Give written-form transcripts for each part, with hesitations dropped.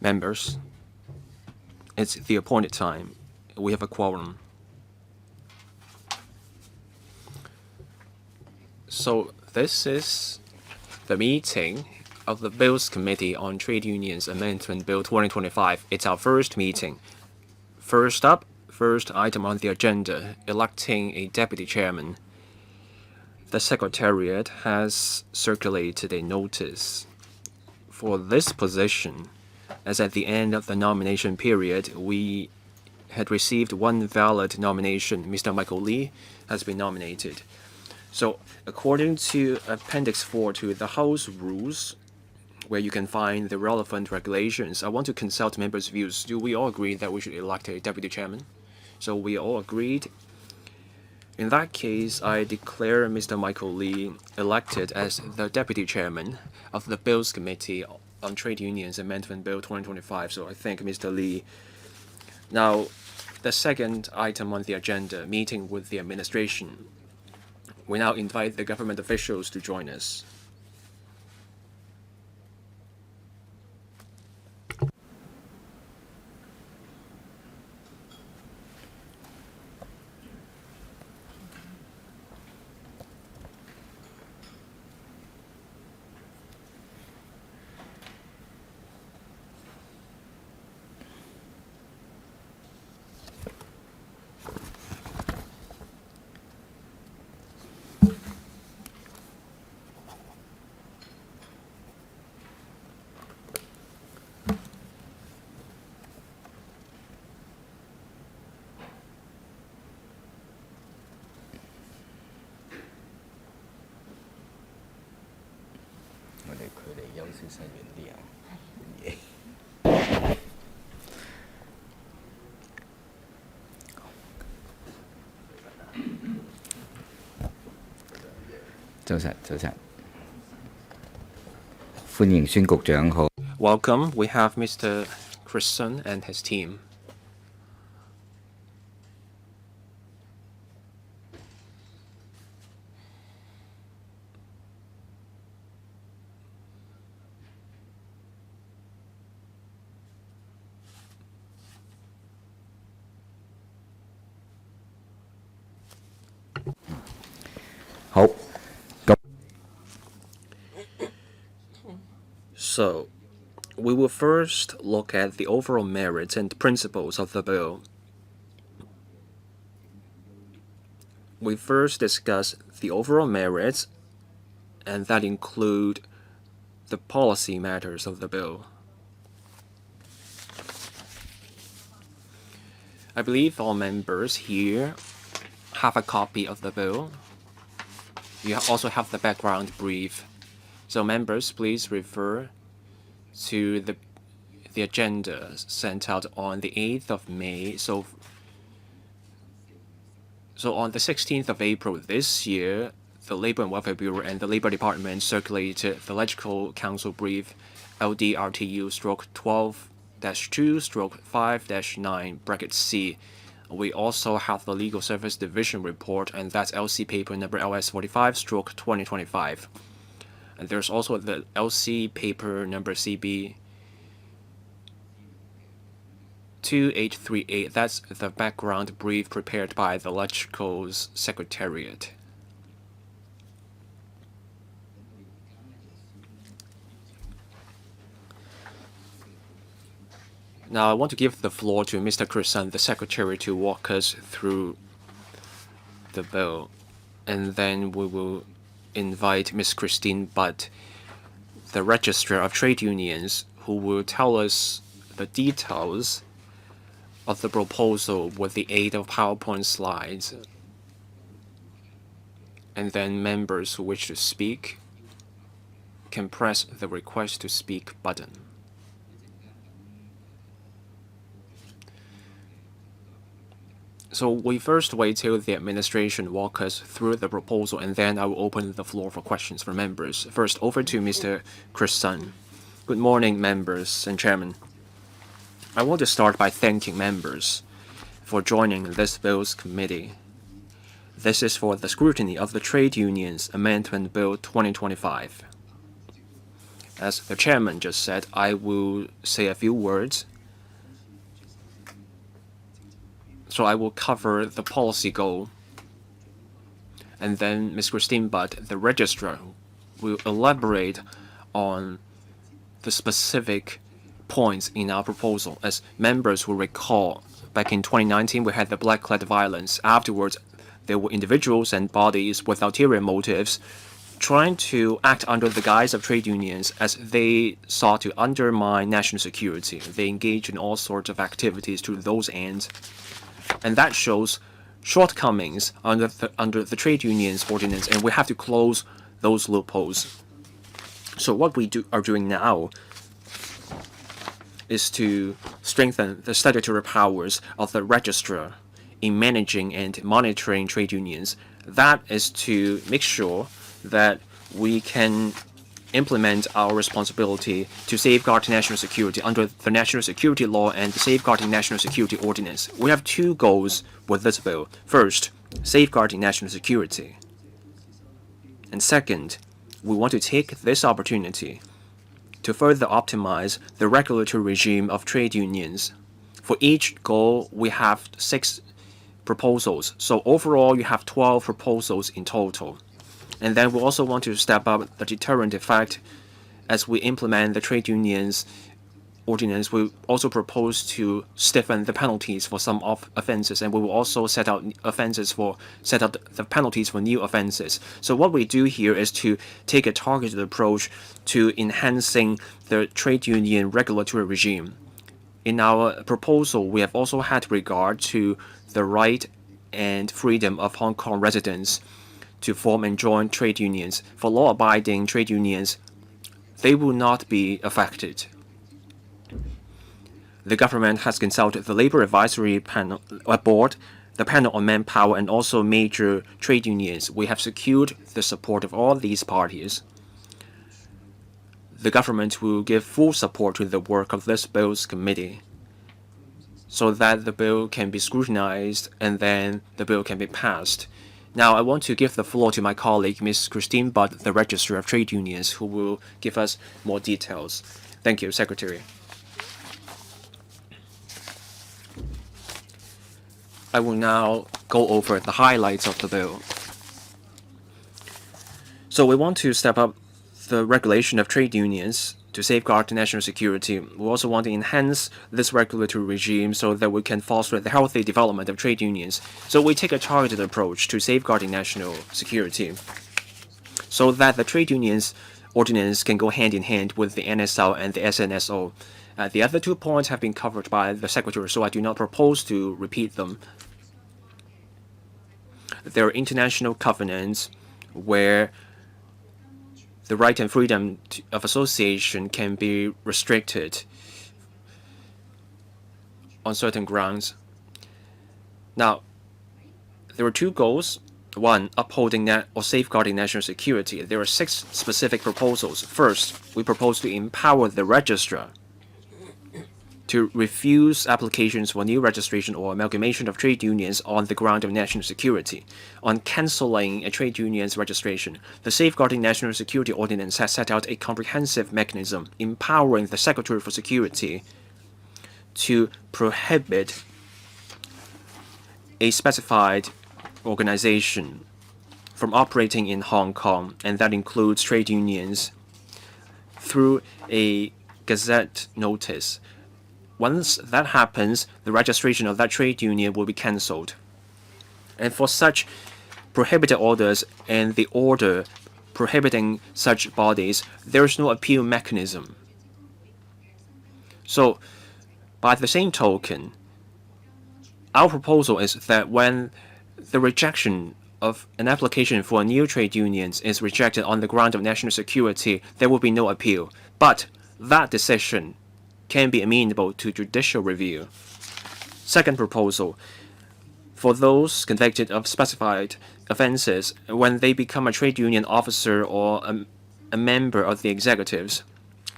Members, it's the appointed time. We have a quorum. So this is the meeting of the Bills Committee on Trade Unions Amendment Bill 2025. It's our first meeting. First item on the agenda, electing a deputy chairman. The Secretariat has circulated a notice for this position, as at the end of the nomination period, we had received one valid nomination. Mr. Michael Lee has been nominated. So, according to Appendix 4 to the House Rules, where you can find the relevant regulations, I want to consult members' views. Do we all agree that we should elect a deputy chairman? So we all agreed. In that case, I declare Mr. Michael Lee elected as the deputy chairman of the Bills Committee on Trade Unions Amendment Bill 2025. So I thank Mr. Lee. Now, the second item on the agenda, meeting with the administration. We now invite the government officials to join us. Welcome. We have Mr. Chris Sun and his team. So, we will first look at the overall merits and principles of the bill. We first discuss the overall merits, and that include the policy matters of the bill. I believe all members here have a copy of the bill. You also have the background brief. So members, please refer to the agenda sent out on the 8th of May. So on the 16th of April this year, the Labor and Welfare Bureau and the Labor Department circulated the Legislative Council Brief LDRTU/12-2/5-9 We also have the Legal Service Division report, and that's LC paper number LS45/2025. And there's also the LC paper number CB 2838. That's the background brief prepared by the Legislative Secretariat. Now, I want to give the floor to Mr. Chris Sun, the Secretary, to walk us through the bill. And then we will invite Ms. Christine Butt, the Registrar of Trade Unions, who will tell us the details of the proposal with the aid of PowerPoint slides. And then members who wish to speak can press the Request to Speak button. So we first wait till the administration walk us through the proposal, and then I will open the floor for questions from members. First, over to Mr. Chris Sun. Good morning, members and chairman. I want to start by thanking members for joining this Bills Committee. This is for the scrutiny of the Trade Unions Amendment Bill 2025. As the chairman just said, I will say a few words. So I will cover the policy goal. And then Ms. Christine Budd, the registrar, will elaborate on the specific points in our proposal. As members will recall, back in 2019, we had the black-clad violence. Afterwards, there were individuals and bodies with ulterior motives trying to act under the guise of trade unions as they sought to undermine national security. They engaged in all sorts of activities to those ends. And that shows shortcomings under the trade unions ordinance, and we have to close those loopholes. So what we are doing now is to strengthen the statutory powers of the registrar in managing and monitoring trade unions. That is to make sure that we can implement our responsibility to safeguard national security under the national security law and the safeguarding national security ordinance. We have two goals with this bill. First, safeguarding national security. And second, we want to take this opportunity to further optimize the regulatory regime of trade unions. For each goal, we have 6 proposals. So overall, you have 12 proposals in total. And then we also want to step up the deterrent effect as we implement the trade unions ordinance. We also propose to stiffen the penalties for some offenses, and we will also set out the penalties for new offenses. So what we do here is to take a targeted approach to enhancing the trade union regulatory regime. In our proposal, we have also had regard to the right and freedom of Hong Kong residents to form and join trade unions. For law-abiding trade unions, they will not be affected. The government has consulted the Labor Advisory Board, the Panel on Manpower, and also major trade unions. We have secured the support of all these parties. The government will give full support to the work of this bill's committee so that the bill can be scrutinized and then the bill can be passed. Now, I want to give the floor to my colleague, Ms. Christine Budd, the Registrar of Trade Unions, who will give us more details. Thank you, Secretary. I will now go over the highlights of the bill. So we want to step up the regulation of trade unions to safeguard national security. We also want to enhance this regulatory regime so that we can foster the healthy development of trade unions. So we take a targeted approach to safeguarding national security so that the trade unions ordinance can go hand in hand with the NSL and the SNSO. The other 2 points have been covered by the Secretary, so I do not propose to repeat them. There are international covenants where the right and freedom of association can be restricted on certain grounds. Now, there are 2 goals. 1, upholding or safeguarding national security. There are 6 specific proposals. First, we propose to empower the registrar to refuse applications for new registration or amalgamation of trade unions on the ground of national security. On cancelling a trade union's registration, the Safeguarding National Security Ordinance has set out a comprehensive mechanism empowering the Secretary for Security to prohibit a specified organization from operating in Hong Kong, and that includes trade unions, through a Gazette notice. Once that happens, the registration of that trade union will be cancelled. And for such prohibited orders and the order prohibiting such bodies, there is no appeal mechanism. So, by the same token, our proposal is that when the rejection of an application for a new trade unions is rejected on the ground of national security, there will be no appeal. But that decision can be amenable to judicial review. Second proposal, for those convicted of specified offenses, when they become a trade union officer or a member of the executives,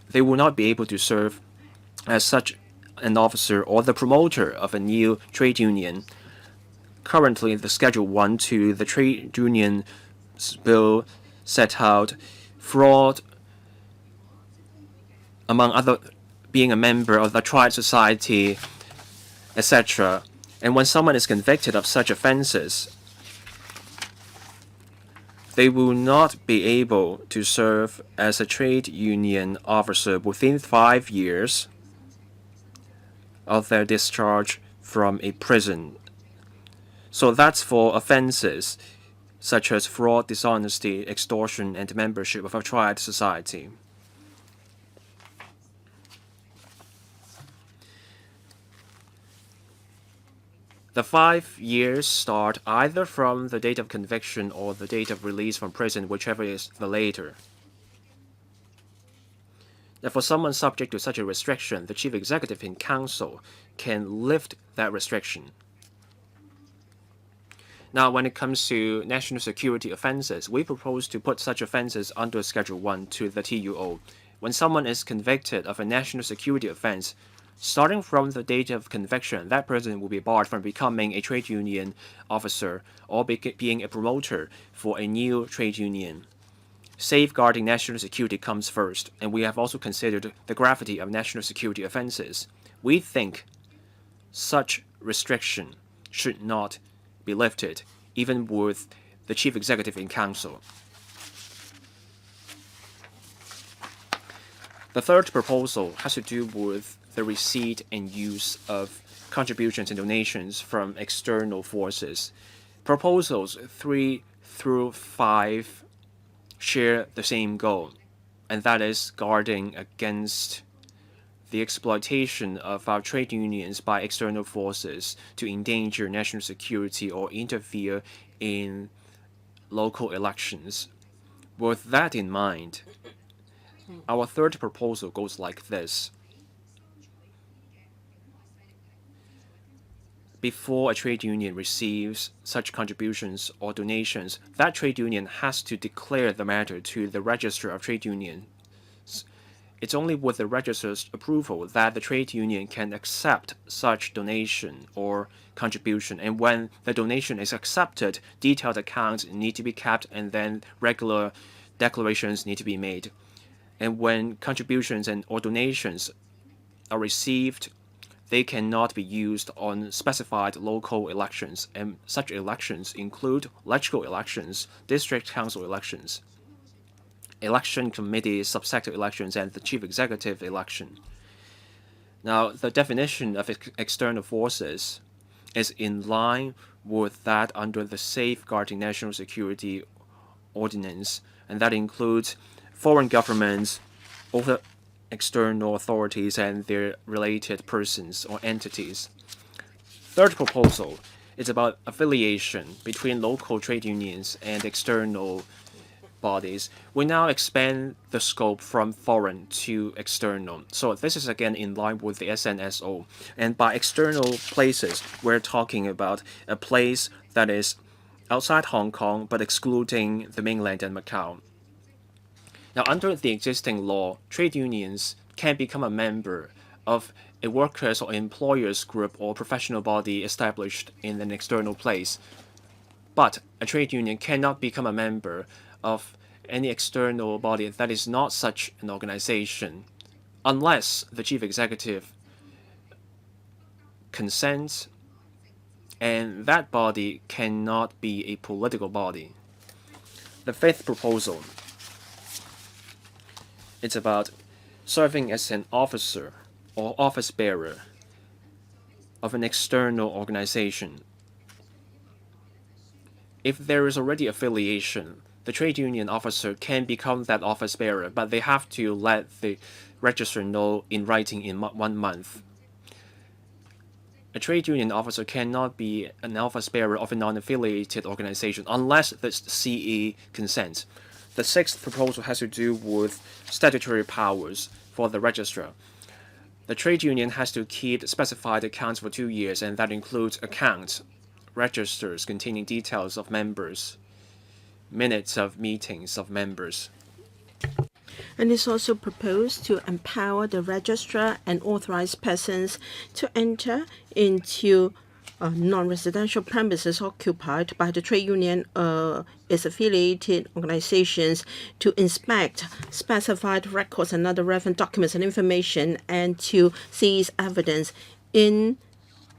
they will not be able to serve as such an officer or the promoter of a new trade union. Currently, the Schedule 1 to the Trade Union Bill set out fraud among other, being a member of the triad society, etc. And when someone is convicted of such offenses, they will not be able to serve as a trade union officer within 5 years of their discharge from a prison. So that's for offenses such as fraud, dishonesty, extortion, and membership of a triad society. The 5 years start either from the date of conviction or the date of release from prison, whichever is the later. Now, for someone subject to such a restriction, the Chief Executive in Council can lift that restriction. Now, when it comes to national security offenses, we propose to put such offenses under Schedule 1 to the TUO. When someone is convicted of a national security offense, starting from the date of conviction, that person will be barred from becoming a trade union officer or being a promoter for a new trade union. Safeguarding national security comes first, and we have also considered the gravity of national security offenses. We think such restriction should not be lifted, even with the Chief Executive in Council. The third proposal has to do with the receipt and use of contributions and donations from external forces. Proposals 3 through 5 share the same goal, and that is guarding against the exploitation of our trade unions by external forces to endanger national security or interfere in local elections. With that in mind, our third proposal goes like this. Before a trade union receives such contributions or donations, that trade union has to declare the matter to the Register of Trade Unions. It's only with the registrar's approval that the trade union can accept such donation or contribution. And when the donation is accepted, detailed accounts need to be kept, and then regular declarations need to be made. And when contributions or donations are received, they cannot be used on specified local elections, and such elections include legislative elections, district council elections, election committee subsector elections, and the chief executive election. Now, the definition of external forces is in line with that under the Safeguarding National Security Ordinance, and that includes foreign governments, other external authorities, and their related persons or entities. Third proposal is about affiliation between local trade unions and external bodies. We now expand the scope from foreign to external. So this is again in line with the SNSO. And by external places, we're talking about a place that is outside Hong Kong but excluding the mainland and Macau. Now, under the existing law, trade unions can become a member of a workers' or employers' group or professional body established in an external place. But a trade union cannot become a member of any external body that is not such an organization unless the chief executive consents, and that body cannot be a political body. The fifth proposal, it's about serving as an officer or office bearer of an external organization. If there is already affiliation, the trade union officer can become that office bearer, but they have to let the registrar know in writing in 1 month. A trade union officer cannot be an office bearer of a non-affiliated organization unless the CE consents. The sixth proposal has to do with statutory powers for the registrar. The trade union has to keep specified accounts for 2 years, and that includes accounts, registers containing details of members, minutes of meetings of members. And it's also proposed to empower the registrar and authorized persons to enter into non-residential premises occupied by the trade union its affiliated organizations to inspect specified records and other relevant documents and information and to seize evidence in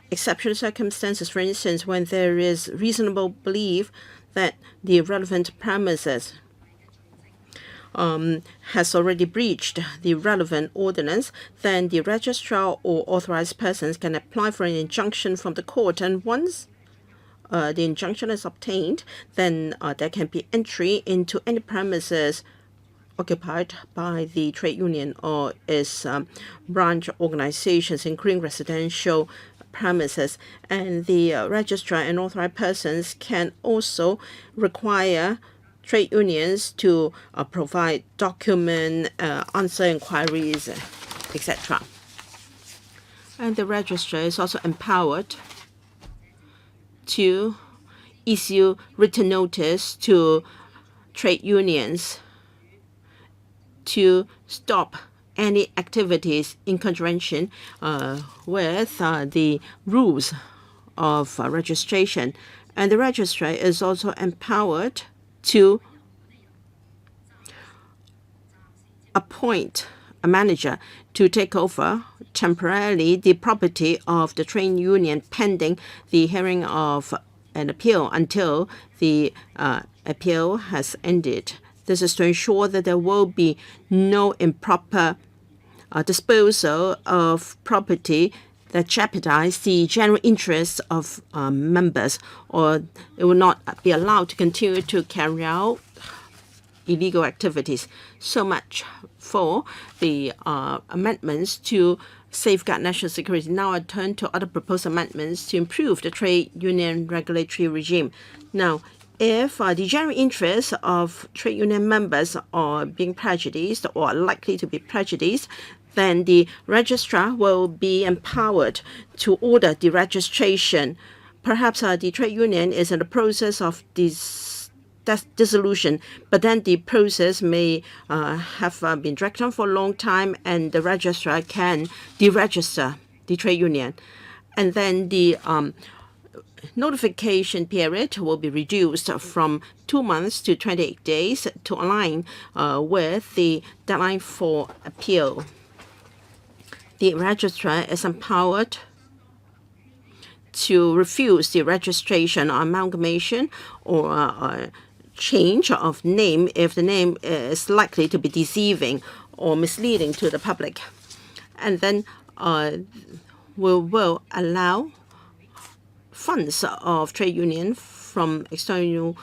exceptional circumstances, for instance, when there is reasonable belief that the relevant premises has already breached the relevant ordinance, then the registrar or authorized persons can apply for an injunction from the court. And once the injunction is obtained, then there can be entry into any premises occupied by the trade union or its branch organizations, including residential premises. And the registrar and authorized persons can also require trade unions to provide document, answer inquiries, etc. And the registrar is also empowered to issue written notice to trade unions to stop any activities in contravention with the rules of registration. And the registrar is also empowered to appoint a manager to take over temporarily the property of the trade union pending the hearing of an appeal until the appeal has ended. This is to ensure that there will be no improper disposal of property that jeopardize the general interests of members, or it will not be allowed to continue to carry out illegal activities. So much for the amendments to safeguard national security. Now I turn to other proposed amendments to improve the trade union regulatory regime. Now, if the general interests of trade union members are being prejudiced or are likely to be prejudiced, then the registrar will be empowered to order the registration. Perhaps the trade union is in the process of dissolution, but then the process may have been dragged on for a long time, and the registrar can deregister the trade union. And then the notification period will be reduced from 2 months to 28 days to align with the deadline for appeal. The registrar is empowered to refuse the registration or amalgamation or change of name if the name is likely to be deceiving or misleading to the public. And then we will allow funds of trade union from external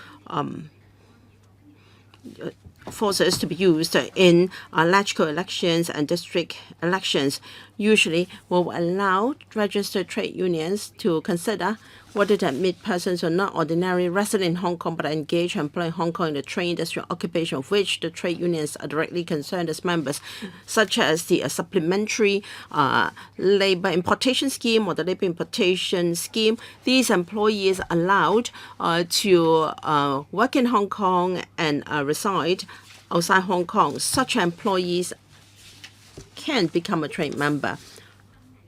forces to be used in local elections and district elections. Usually will allow registered trade unions to consider whether to admit persons who are not ordinarily resident in Hong Kong but are engaged or employed in Hong Kong in the trade industry occupation of which the trade unions are directly concerned as members, such as the supplementary labor importation scheme or the labor importation scheme. These employees are allowed to work in Hong Kong and reside outside Hong Kong. Such employees can become a trade member.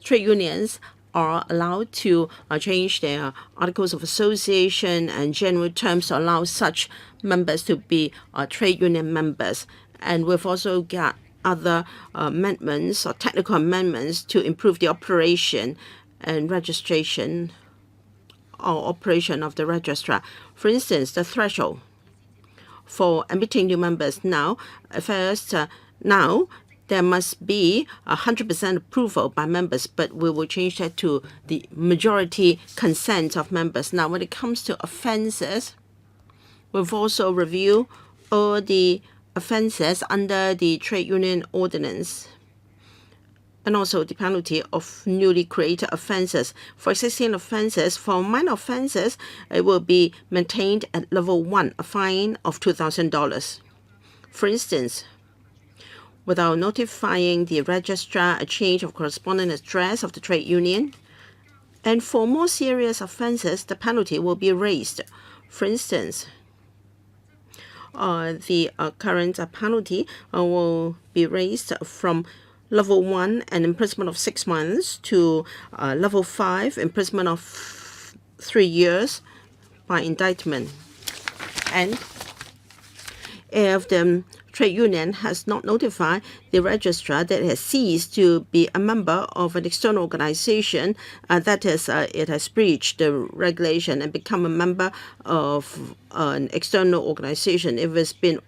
Trade unions are allowed to change their articles of association and general terms to allow such members to be trade union members. And we've also got other amendments or technical amendments to improve the operation and registration or operation of the registrar. For instance, the threshold for admitting new members now, there must be 100% approval by members, but we will change that to the majority consent of members. Now, when it comes to offenses, we've also reviewed all the offenses under the trade union ordinance and also the penalty of newly created offenses. For existing offenses, for minor offenses, it will be maintained at level 1, a fine of $2,000. For instance, without notifying the registrar a change of corresponding address of the trade union. And for more serious offenses, the penalty will be raised. For instance, the current penalty will be raised from level 1, an imprisonment of 6 months, to level 5, imprisonment of 3 years by indictment. And if the trade union has not notified the registrar that it has ceased to be a member of an external organization, that is, it has breached the regulation and become a member of an external organization. If it's been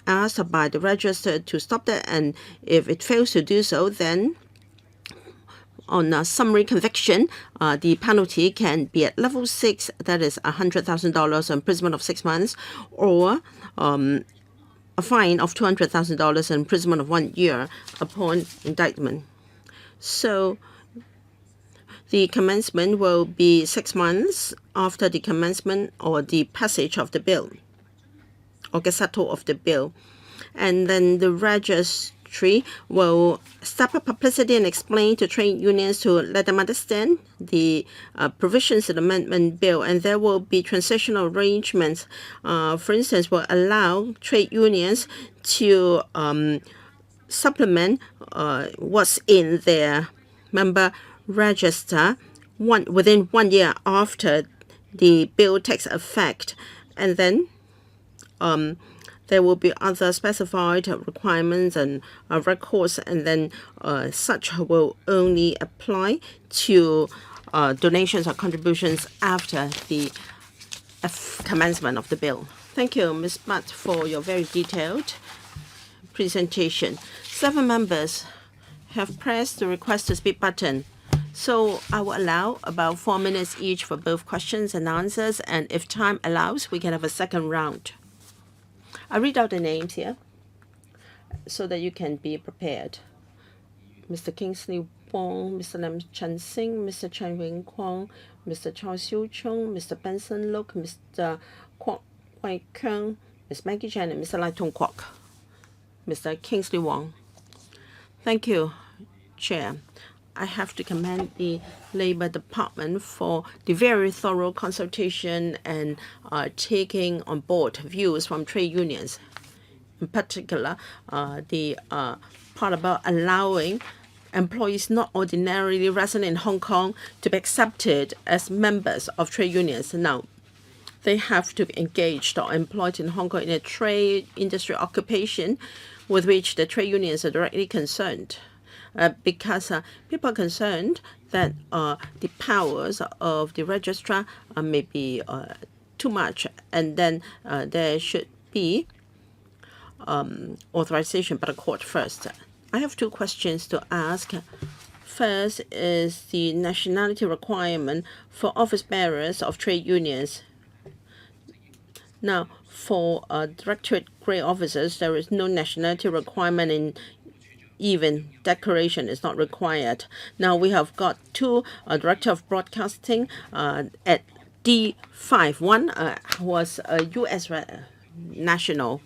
asked by the registrar to stop that, and if it fails to do so, then on a summary conviction, the penalty can be at level 6, that is $100,000 imprisonment of 6 months, or a fine of $200,000 and imprisonment of 1 year upon indictment. So the commencement will be 6 months after the commencement or the passage of the bill or Gazetted of the bill. And then the registry will step up publicity and explain to trade unions to let them understand the provisions of the amendment bill, and there will be transitional arrangements. For instance, will allow trade unions to supplement what's in their member register within 1 year after the bill takes effect, and then there will be other specified requirements and records, and then such will only apply to donations or contributions after the commencement of the bill. Thank you, Ms. Butt, for your very detailed presentation. 7 members have pressed the request to speak button. So I will allow about 4 minutes each for both questions and answers, and if time allows, we can have a second round. I read out the names here so that you can be prepared. Mr. Kingsley Wong, Mr. Lam Chen Sing, Mr. Chen Wing Kwong, Mr. Chao Xiu Chung, Mr. Benson Look, Mr. Kwok Wai Keung, Ms. Maggie Chen, and Mr. Lai Tong Kwok. Mr. Kingsley Wong. Thank you, Chair. I have to commend the Labour Department for the very thorough consultation and taking on board views from trade unions. In particular, the part about allowing employees not ordinarily resident in Hong Kong to be accepted as members of trade unions. Now, they have to be engaged or employed in Hong Kong in a trade industry occupation with which the trade unions are directly concerned. Because people are concerned that the powers of the registrar may be too much, and then there should be authorization by the court first. I have 2 questions to ask. First is the nationality requirement for office bearers of trade unions. Now, for directorate grade officers, there is no nationality requirement, in even declaration is not required. Now we have got 2 director of broadcasting at D5. One was a U.S. national.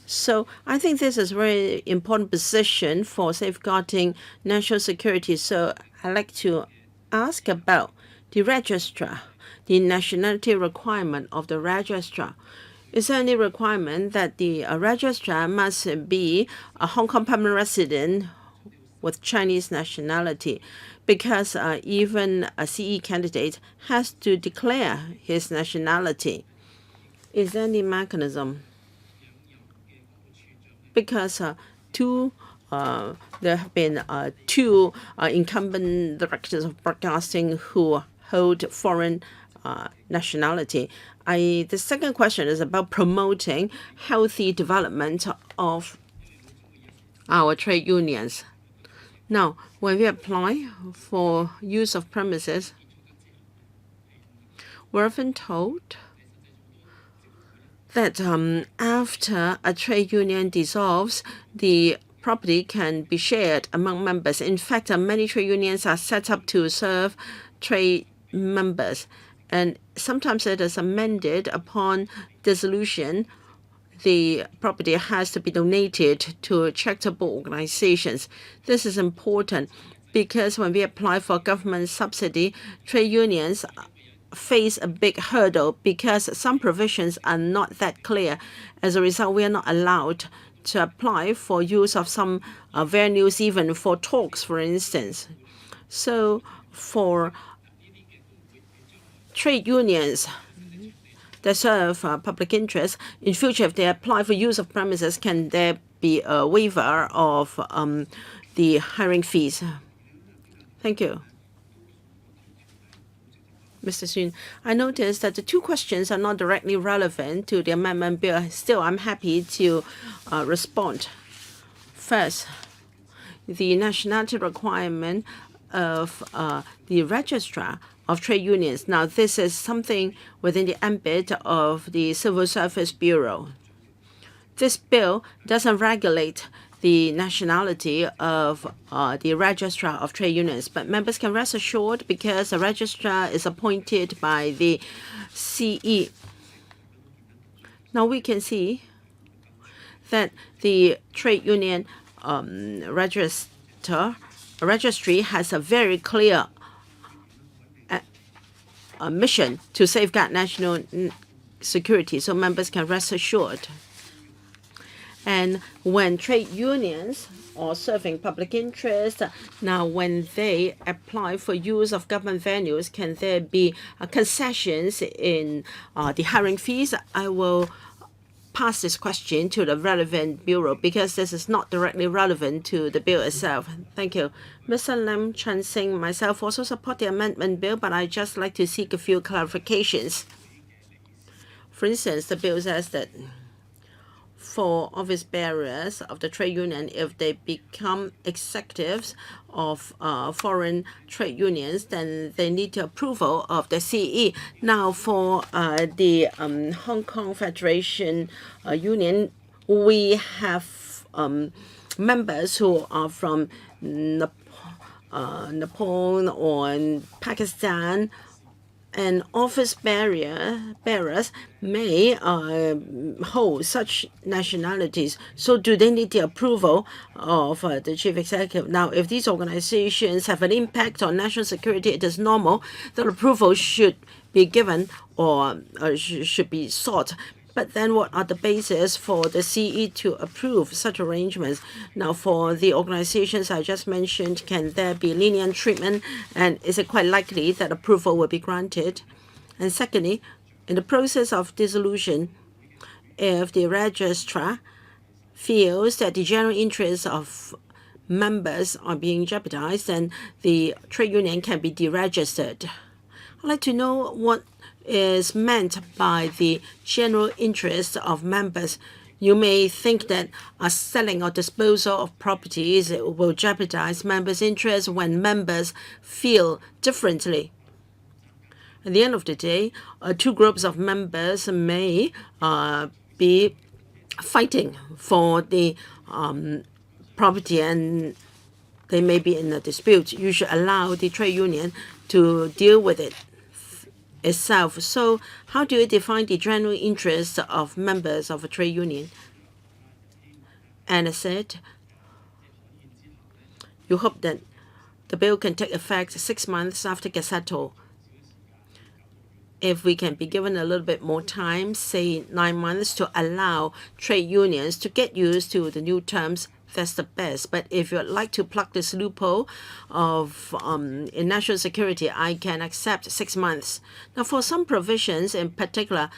So I think this is a very important position for safeguarding national security. So I'd like to ask about the registrar, the nationality requirement of the registrar. Is there any requirement that the registrar must be a Hong Kong permanent resident with Chinese nationality? Because even a CE candidate has to declare his nationality. Is there any mechanism? Because there have been 2 incumbent directors of broadcasting who hold foreign nationality. The second question is about promoting healthy development of our trade unions. Now, when we apply for use of premises, we're often told that after a trade union dissolves, the property can be shared among members. In fact, many trade unions are set up to serve trade members, and sometimes it is amended upon dissolution. The property has to be donated to charitable organizations. This is important because when we apply for government subsidy, trade unions face a big hurdle because some provisions are not that clear. As a result, we are not allowed to apply for use of some venues, even for talks, for instance. So for trade unions that serve public interest, in future, if they apply for use of premises, can there be a waiver of the hiring fees? Thank you. Mr. Sun, I noticed that the two questions are not directly relevant to the amendment bill. Still, I'm happy to respond. First, the nationality requirement of the registrar of trade unions. Now, this is something within the ambit of the Civil Service Bureau. This bill doesn't regulate the nationality of the registrar of trade unions, but members can rest assured because the registrar is appointed by the CE. Now we can see that the trade union registry has a very clear mission to safeguard national security, so members can rest assured. And when trade unions are serving public interest, now when they apply for use of government venues, can there be concessions in the hiring fees? I will pass this question to the relevant bureau because this is not directly relevant to the bill itself. Thank you. Mr. Lam, Chen Sing, myself also support the amendment bill, but I'd just like to seek a few clarifications. For instance, the bill says that for office bearers of the trade union, if they become executives of foreign trade unions, then they need the approval of the CE. Now, for the Hong Kong Federation Union, we have members who are from Nepal or Pakistan, and office bearers may hold such nationalities. So do they need the approval of the chief executive? Now, if these organizations have an impact on national security, it is normal that approval should be given or should be sought. But then what are the basis for the CE to approve such arrangements? Now, for the organizations I just mentioned, can there be lenient treatment? And is it quite likely that approval will be granted? And secondly, in the process of dissolution, if the registrar feels that the general interests of members are being jeopardized, then the trade union can be deregistered. I'd like to know what is meant by the general interest of members. You may think that a selling or disposal of properties will jeopardize members' interests when members feel differently. At the end of the day, two groups of members may be fighting for the property and they may be in a dispute. You should allow the trade union to deal with it itself. So how do you define the general interest of members of a trade union? And I said, you hope that the bill can take effect 6 months after Gazetted. If we can be given a little bit more time, say 9 months, to allow trade unions to get used to the new terms, that's the best. But if you'd like to plug this loophole of in national security, I can accept 6 months. Now, for some provisions, in particular,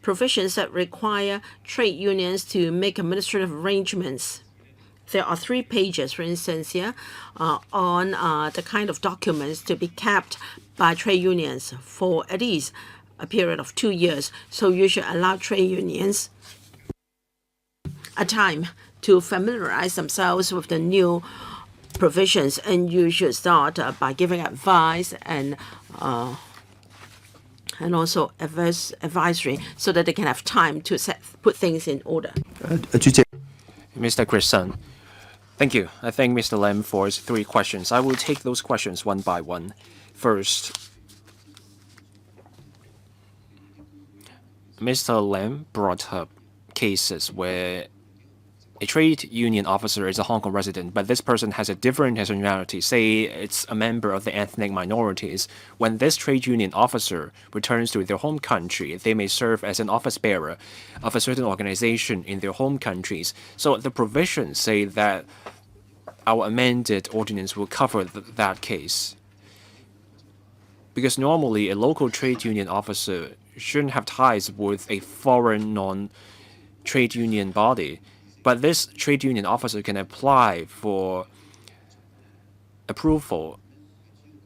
provisions that require trade unions to make administrative arrangements, there are 3 pages, for instance, here on the kind of documents to be kept by trade unions for at least a period of 2 years. So you should allow trade unions a time to familiarize themselves with the new provisions, and you should start by giving advice and also advisory so that they can have time to put things in order. Mr. Chris Sun. Thank you. I thank Mr. Lam for his 3 questions. I will take those questions one by one. First, Mr. Lam brought up cases where a trade union officer is a Hong Kong resident, but this person has a different nationality. Say it's a member of the ethnic minorities. When this trade union officer returns to their home country, they may serve as an office bearer of a certain organization in their home countries. So the provisions say that our amended ordinance will cover that case. Because normally a local trade union officer shouldn't have ties with a foreign non-trade union body, but this trade union officer can apply for approval.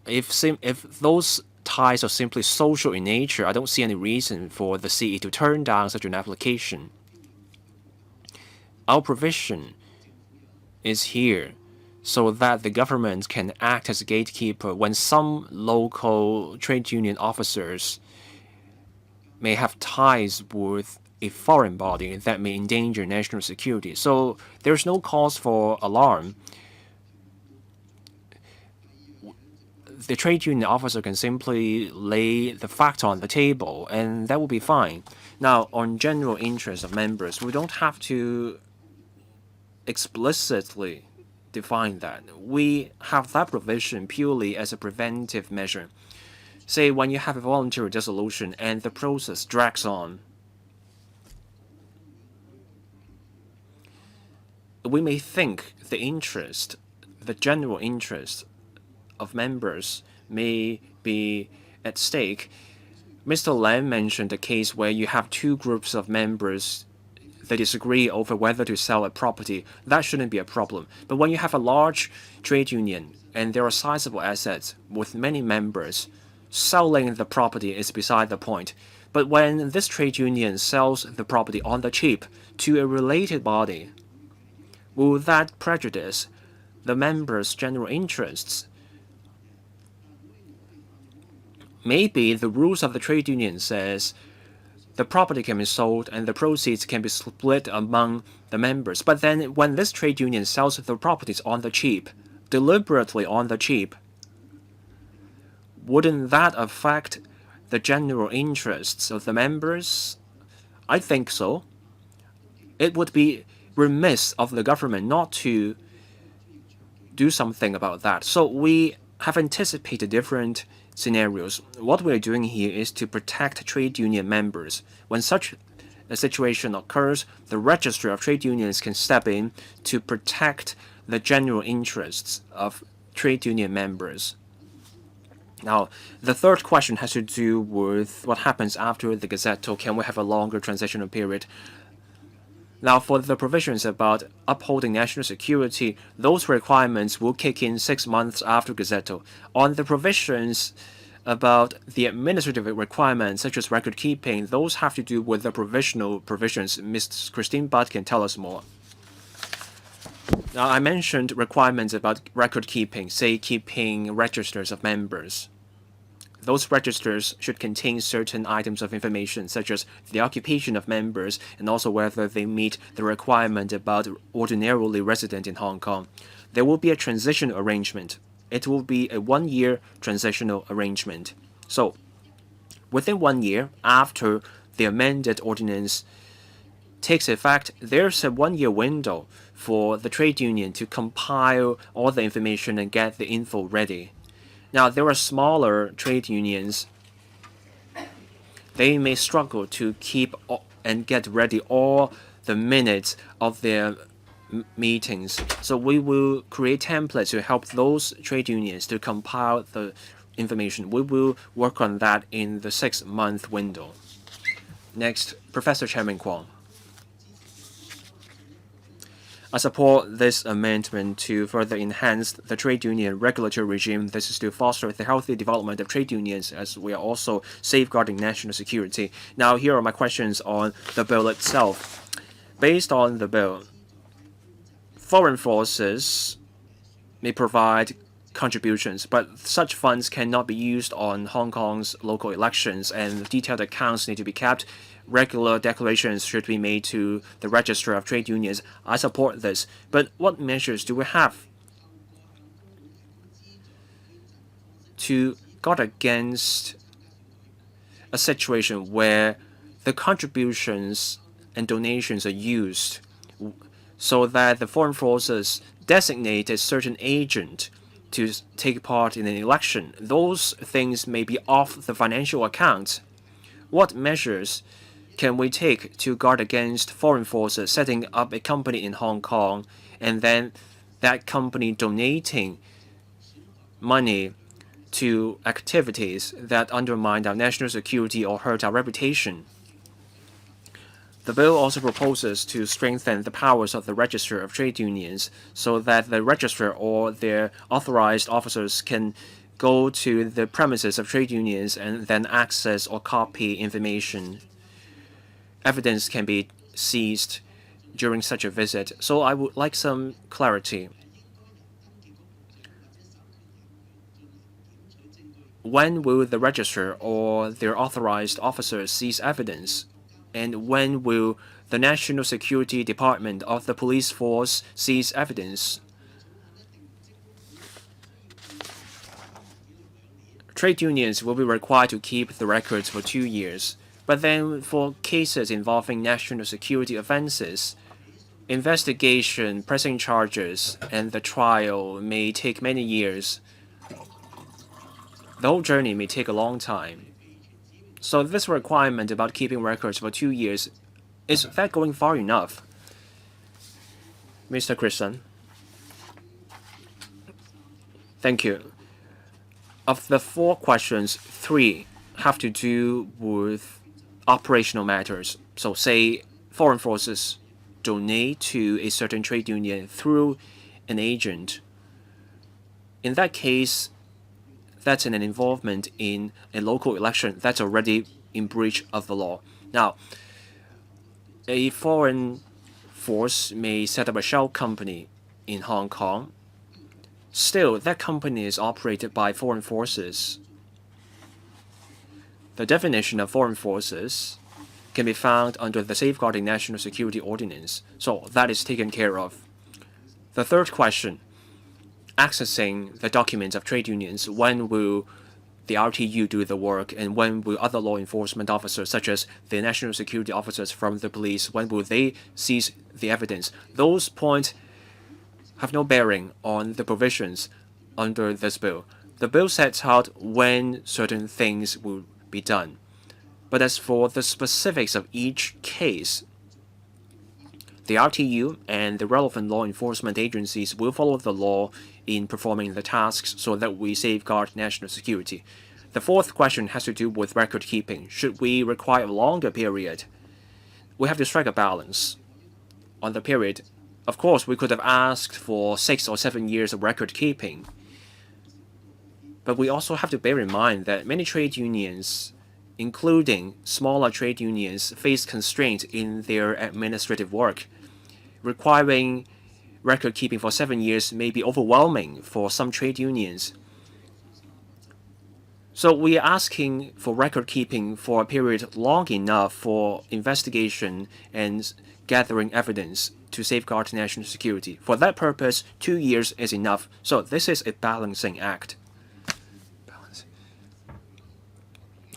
If those ties are simply social in nature, I don't see any reason for the CE to turn down such an application. Our provision is here so that the government can act as a gatekeeper when some local trade union officers may have ties with a foreign body that may endanger national security. So there's no cause for alarm. The trade union officer can simply lay the fact on the table, and that will be fine. Now, on general interest of members, we don't have to explicitly define that. We have that provision purely as a preventive measure. Say when you have a voluntary dissolution and the process drags on, we may think the general interest of members may be at stake. Mr. Lam mentioned a case where you have two groups of members that disagree over whether to sell a property. That shouldn't be a problem. But when you have a large trade union and there are sizable assets with many members, selling the property is beside the point. But when this trade union sells the property on the cheap to a related body, will that prejudice the members' general interests? Maybe the rules of the trade union says the property can be sold and the proceeds can be split among the members. But then when this trade union sells the properties on the cheap, deliberately on the cheap, wouldn't that affect the general interests of the members? I think so. It would be remiss of the government not to do something about that. So we have anticipated different scenarios. What we are doing here is to protect trade union members. When such a situation occurs, the Registrar of Trade Unions can step in to protect the general interests of trade union members. Now, the third question has to do with what happens after the Gazetted. Can we have a longer transitional period? Now, for the provisions about upholding national security, those requirements will kick in 6 months after Gazetted. On the provisions about the administrative requirements, such as record keeping, those have to do with the provisional provisions. Ms. Christine Butt can tell us more. Now, I mentioned requirements about record keeping, say keeping registers of members. Those registers should contain certain items of information, such as the occupation of members and also whether they meet the requirement about ordinarily resident in Hong Kong. There will be a transition arrangement. It will be a 1-year transitional arrangement. So, within 1 year after the amended ordinance takes effect, there's a 1-year window for the trade union to compile all the information and get the info ready. Now, there are smaller trade unions. They may struggle to keep and get ready all the minutes of their meetings. So we will create templates to help those trade unions to compile the information. We will work on that in the 6-month window. Next, Professor Chairman Kwong. I support this amendment to further enhance the trade union regulatory regime. This is to foster the healthy development of trade unions as we are also safeguarding national security. Now, here are my questions on the bill itself. Based on the bill, foreign forces may provide contributions, but such funds cannot be used on Hong Kong's local elections, and detailed accounts need to be kept. Regular declarations should be made to the Register of Trade Unions. I support this, but what measures do we have to guard against a situation where the contributions and donations are used so that the foreign forces designate a certain agent to take part in an election? Those things may be off the financial account. What measures can we take to guard against foreign forces setting up a company in Hong Kong and then that company donating money to activities that undermine our national security or hurt our reputation. The bill also proposes to strengthen the powers of the Register of Trade Unions so that the registrar or their authorized officers can go to the premises of trade unions and then access or copy information. Evidence can be seized during such a visit. So I would like some clarity. When will the registrar or their authorized officers seize evidence? And when will the National Security Department of the police force seize evidence? Trade unions will be required to keep the records for 2 years, but then for cases involving national security offenses, investigation, pressing charges, and the trial may take many years. The whole journey may take a long time. So this requirement about keeping records for 2 years, is that going far enough? Mr. Christian. Thank you. Of the 4 questions, 3 have to do with operational matters. So say foreign forces donate to a certain trade union through an agent. In that case, that's an involvement in a local election that's already in breach of the law. Now, a foreign force may set up a shell company in Hong Kong. Still, that company is operated by foreign forces. The definition of foreign forces can be found under the Safeguarding National Security Ordinance, so that is taken care of. The third question, accessing the documents of trade unions, when will the RTU do the work, and when will other law enforcement officers, such as the national security officers from the police, when will they seize the evidence? Those points have no bearing on the provisions under this bill. The bill sets out when certain things will be done. But as for the specifics of each case, the RTU and the relevant law enforcement agencies will follow the law in performing the tasks so that we safeguard national security. The fourth question has to do with record keeping. Should we require a longer period? We have to strike a balance on the period. Of course, we could have asked for 6 or 7 years of record keeping. But we also have to bear in mind that many trade unions, including smaller trade unions, face constraints in their administrative work. Requiring record keeping for 7 years may be overwhelming for some trade unions. So we are asking for record keeping for a period long enough for investigation and gathering evidence to safeguard national security. For that purpose, 2 years is enough. So this is a balancing act.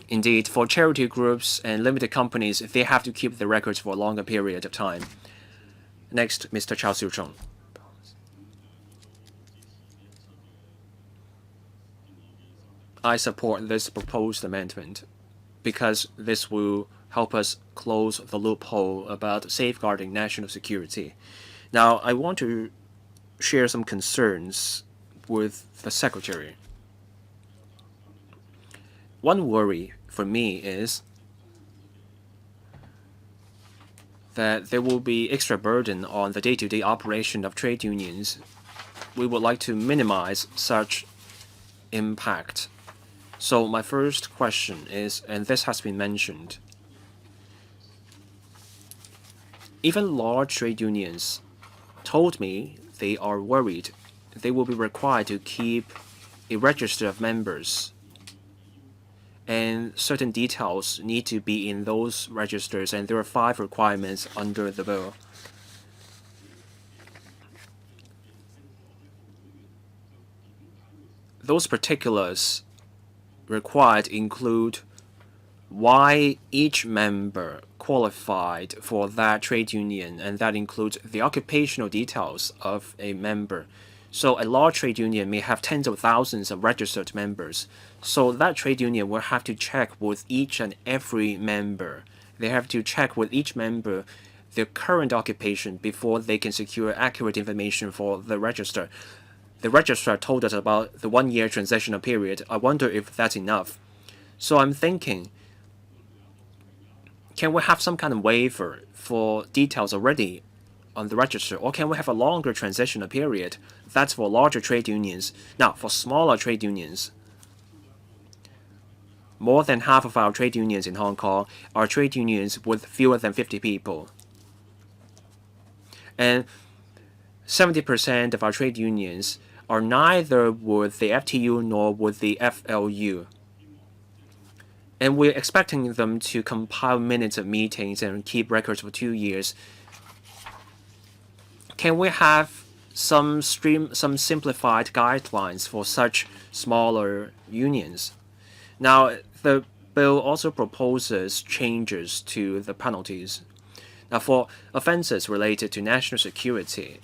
Indeed, for charity groups and limited companies, they have to keep the records for a longer period of time. Next, Mr. Chao Siu-chung. I support this proposed amendment because this will help us close the loophole about safeguarding national security. Now, I want to share some concerns with the Secretary. One worry for me is that there will be extra burden on the day-to-day operation of trade unions. We would like to minimize such impact. So my first question is, and this has been mentioned, even large trade unions told me they are worried they will be required to keep a register of members, and certain details need to be in those registers, and there are 5 requirements under the bill. Those particulars required include why each member qualified for that trade union, and that includes the occupational details of a member. So a large trade union may have tens of thousands of registered members. So that trade union will have to check with each and every member. They have to check with each member their current occupation before they can secure accurate information for the register. The registrar told us about the 1-year transitional period. I wonder if that's enough. So I'm thinking, can we have some kind of waiver for details already on the register, or can we have a longer transitional period? That's for larger trade unions. Now, for smaller trade unions, more than half of our trade unions in Hong Kong are trade unions with fewer than 50 people. And 70% of our trade unions are neither with the FTU nor with the FLU. And we're expecting them to compile minutes of meetings and keep records for 2 years. Can we have some simplified guidelines for such smaller unions? Now, the bill also proposes changes to the penalties. Now, for offenses related to national security,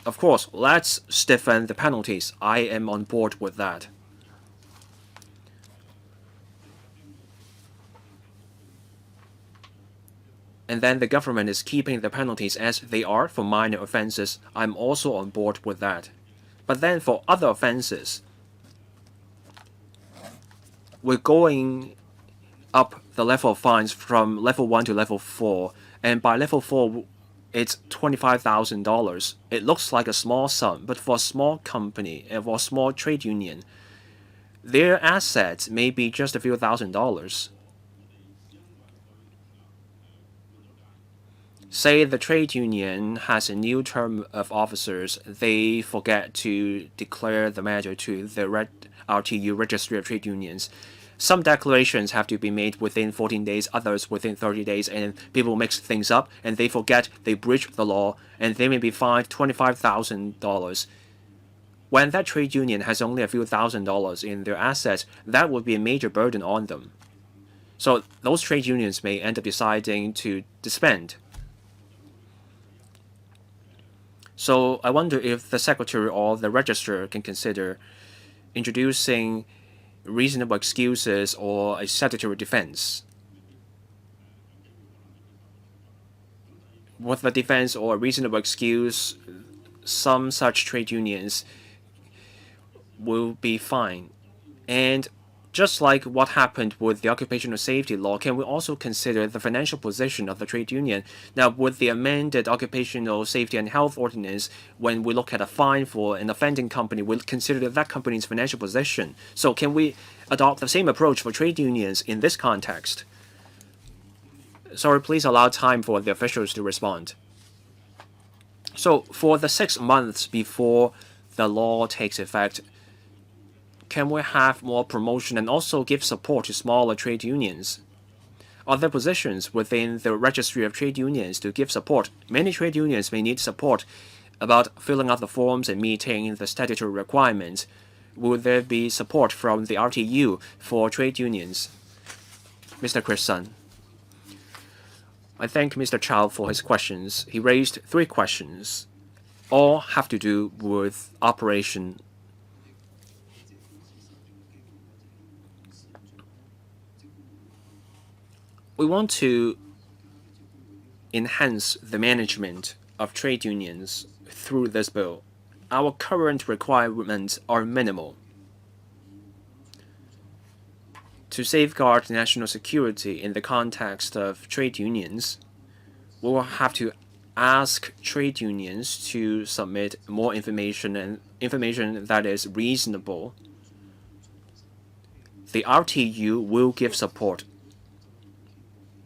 of course, let's stiffen the penalties. I am on board with that. And then the government is keeping the penalties as they are for minor offenses. I'm also on board with that. But then for other offenses, we're going up the level of fines from level 1 to level 4. And by level 4, it's $25,000. It looks like a small sum, but for a small company and for a small trade union, their assets may be just a few $1,000s. Say the trade union has a new term of officers, they forget to declare the matter to the RTU, Registry of Trade Unions. Some declarations have to be made within 14 days, others within 30 days, and people mix things up, and they forget, they breach the law, and they may be fined $25,000. When that trade union has only a few $1,000s in their assets, that would be a major burden on them. So those trade unions may end up deciding to disband. So I wonder if the secretary or the registrar can consider introducing reasonable excuses or a statutory defense. With a defense or a reasonable excuse, some such trade unions will be fine. And just like what happened with the occupational safety law, can we also consider the financial position of the trade union? Now, with the amended occupational safety and health ordinance, when we look at a fine for an offending company, we'll consider that company's financial position. So can we adopt the same approach for trade unions in this context? Sorry, please allow time for the officials to respond. So for the 6 months before the law takes effect, can we have more promotion and also give support to smaller trade unions? Are there positions within the Registry of Trade Unions to give support? Many trade unions may need support about filling out the forms and meeting the statutory requirements. Will there be support from the RTU for trade unions? Mr. Chris Sun. I thank Mr. Chow for his questions. He raised 3 questions. All have to do with operation. We want to enhance the management of trade unions through this bill. Our current requirements are minimal. To safeguard national security in the context of trade unions, we will have to ask trade unions to submit more information and information that is reasonable. The RTU will give support.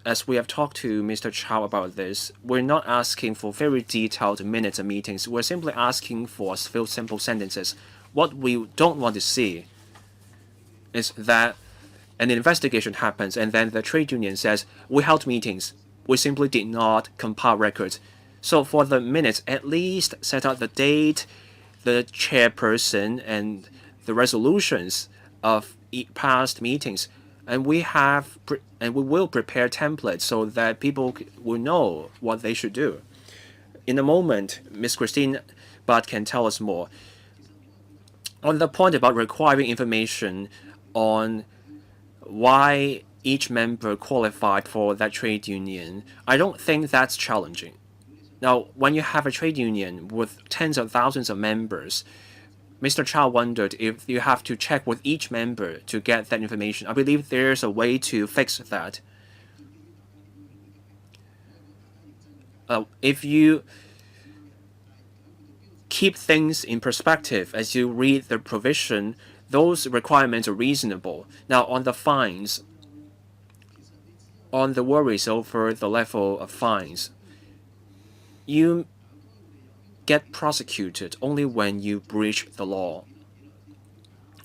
As we have talked to Mr. Chow about this, we're not asking for very detailed minutes of meetings. We're simply asking for a few simple sentences. What we don't want to see is that an investigation happens and then the trade union says, we held meetings. We simply did not compile records. So for the minutes, at least set out the date, the chairperson, and the resolutions of past meetings. And we will prepare templates so that people will know what they should do. In a moment, Ms. Christine Butt can tell us more. On the point about requiring information on why each member qualified for that trade union, I don't think that's challenging. Now, when you have a trade union with tens of thousands of members, Mr. Chow wondered if you have to check with each member to get that information. I believe there's a way to fix that. If you keep things in perspective as you read the provision, those requirements are reasonable. Now, on the fines, on the worries over the level of fines, you get prosecuted only when you breach the law.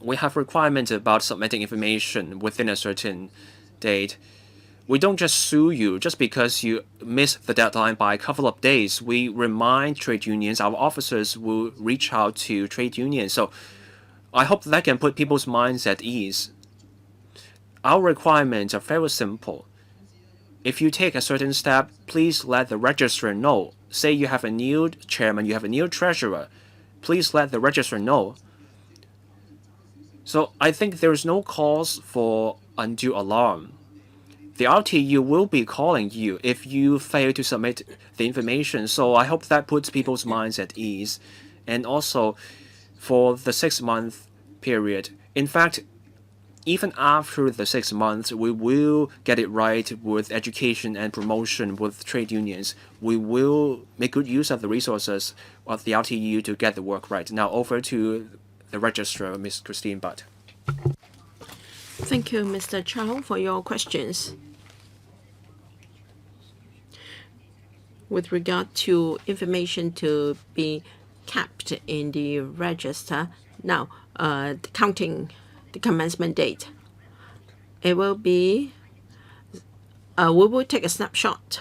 We have requirements about submitting information within a certain date. We don't just sue you just because you missed the deadline by a couple of days. We remind trade unions, our officers will reach out to trade unions. So I hope that can put people's minds at ease. Our requirements are very simple. If you take a certain step, please let the registrar know. Say you have a new chairman, you have a new treasurer. Please let the registrar know. So I think there is no cause for undue alarm. The RTU will be calling you if you fail to submit the information. So I hope that puts people's minds at ease. And also for the 6-month period. In fact, even after the 6 months, we will get it right with education and promotion with trade unions. We will make good use of the resources of the RTU to get the work right. Now over to the registrar, Ms. Christine Butt. Thank you, Mr. Chow, for your questions. With regard to information to be kept in the register, now counting the commencement date, it will be we will take a snapshot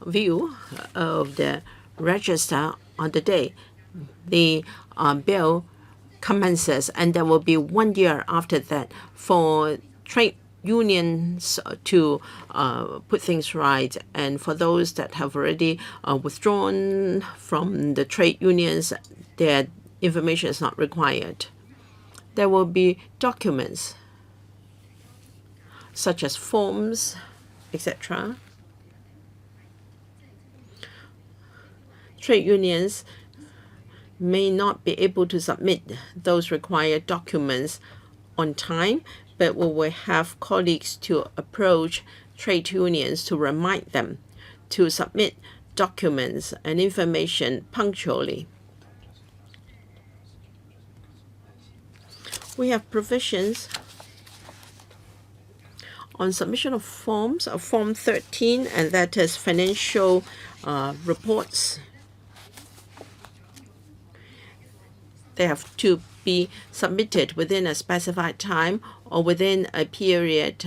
view of the register on the day the bill commences, and there will be 1 year after that for trade unions to put things right, and for those that have already withdrawn from the trade unions, their information is not required. There will be documents such as forms, etc. Trade unions may not be able to submit those required documents on time, but we will have colleagues to approach trade unions to remind them to submit documents and information punctually. We have provisions on submission of forms, of Form 13, and that is financial reports. They have to be submitted within a specified time or within a period,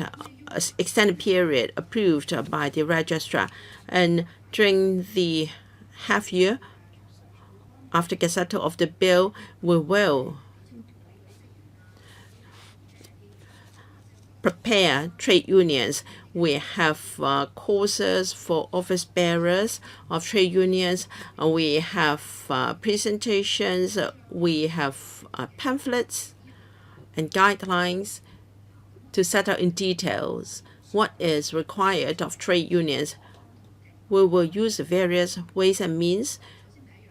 extended period approved by the registrar. And during the half year after gazetting of the bill, we will prepare trade unions. We have courses for office bearers of trade unions. We have presentations. We have pamphlets and guidelines to set out in details what is required of trade unions. We will use various ways and means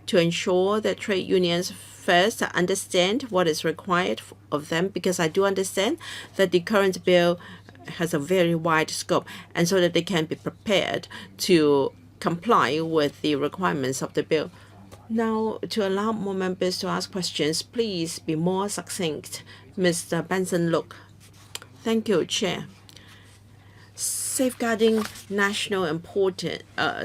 to ensure that trade unions first understand what is required of them, because I do understand that the current bill has a very wide scope, and so that they can be prepared to comply with the requirements of the bill. Now, to allow more members to ask questions, please be more succinct. Mr. Benson Look. Thank you, Chair. Safeguarding national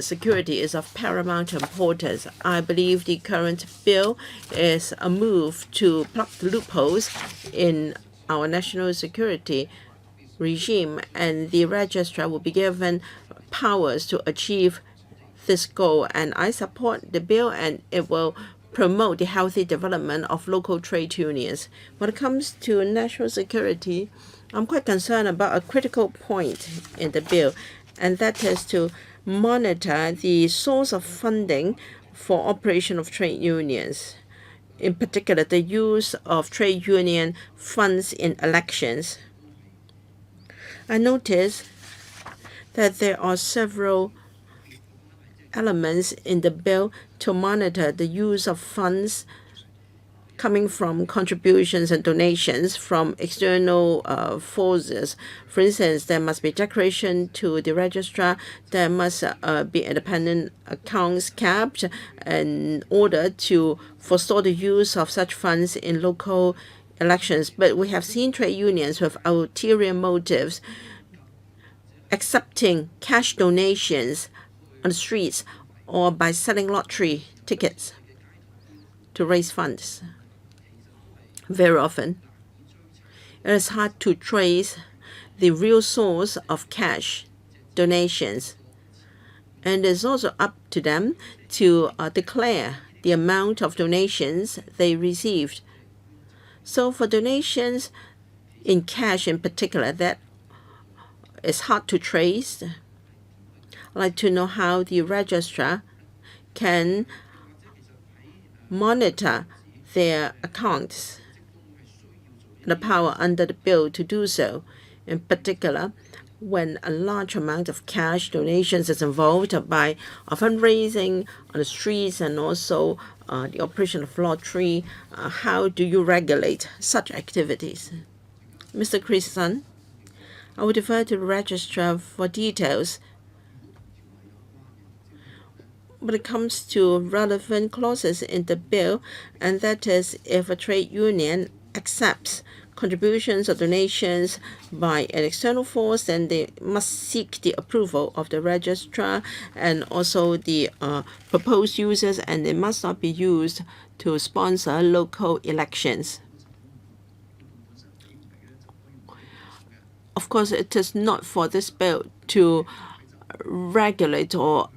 security is of paramount importance. I believe the current bill is a move to plug the loopholes in our national security regime, and the registrar will be given powers to achieve this goal. And I support the bill, and it will promote the healthy development of local trade unions. When it comes to national security, I'm quite concerned about a critical point in the bill, and that is to monitor the source of funding for operation of trade unions, in particular the use of trade union funds in elections. I notice that there are several elements in the bill to monitor the use of funds coming from contributions and donations from external forces. For instance, there must be declaration to the registrar. There must be independent accounts kept in order to forestall the use of such funds in local elections. But we have seen trade unions with ulterior motives accepting cash donations on the streets or by selling lottery tickets to raise funds. Very often, it is hard to trace the real source of cash donations, and it's also up to them to declare the amount of donations they received. So for donations in cash in particular, that is hard to trace. I'd like to know how the registrar can monitor their accounts, the power under the bill to do so, in particular when a large amount of cash donations is involved by fundraising on the streets and also the operation of lottery. How do you regulate such activities? Mr. Chris Sun, I will defer to the registrar for details. When it comes to relevant clauses in the bill, and that is if a trade union accepts contributions or donations by an external force, then they must seek the approval of the registrar and also the proposed users, and they must not be used to sponsor local elections. Of course, it is not for this bill to regulate or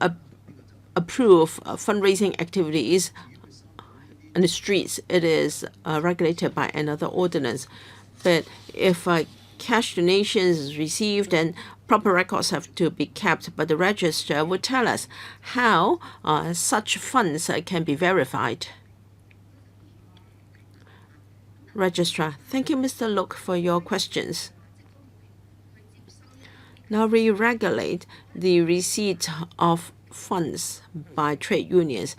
approve fundraising activities on the streets. It is regulated by another ordinance. But if cash donations is received, then proper records have to be kept. But the registrar will tell us how such funds can be verified. Registrar, thank you, Mr. Look, for your questions. Now we regulate the receipt of funds by trade unions.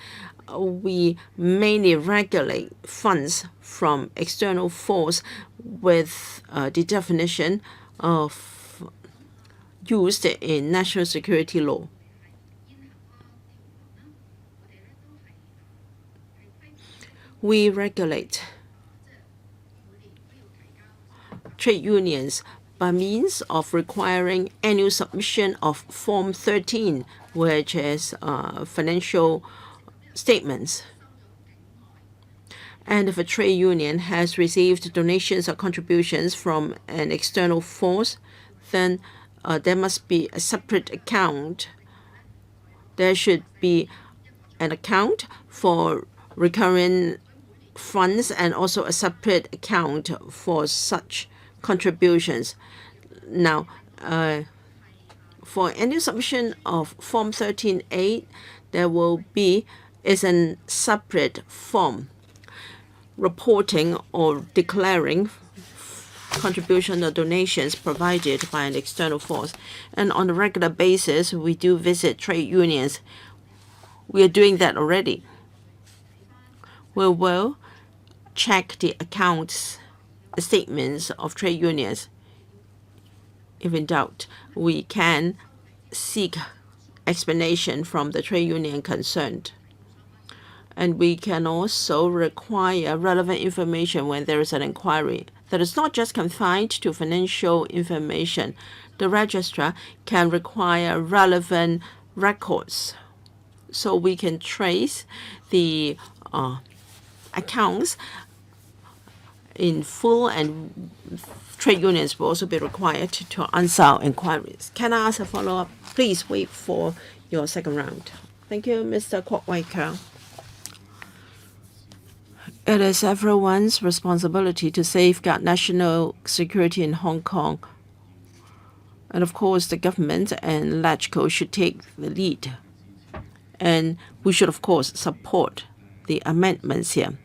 We mainly regulate funds from external force with the definition of used in national security law. We regulate trade unions by means of requiring annual submission of Form 13, which is financial statements. And if a trade union has received donations or contributions from an external force, then there must be a separate account. There should be an account for recurring funds and also a separate account for such contributions. Now, for annual submission of Form 13A, there will be a separate form reporting or declaring contribution or donations provided by an external force. And on a regular basis, we do visit trade unions. We are doing that already. We will check the accounts, the statements of trade unions. If in doubt, we can seek explanation from the trade union concerned. And we can also require relevant information when there is an inquiry that is not just confined to financial information. The registrar can require relevant records so we can trace the accounts in full, and trade unions will also be required to answer our inquiries. Can I ask a follow-up? Please wait for your second round. Thank you, Mr. Kwok Wai-Keung. It is everyone's responsibility to safeguard national security in Hong Kong. And of course, the government and LegCo should take the lead. And we should, of course, support the amendments here.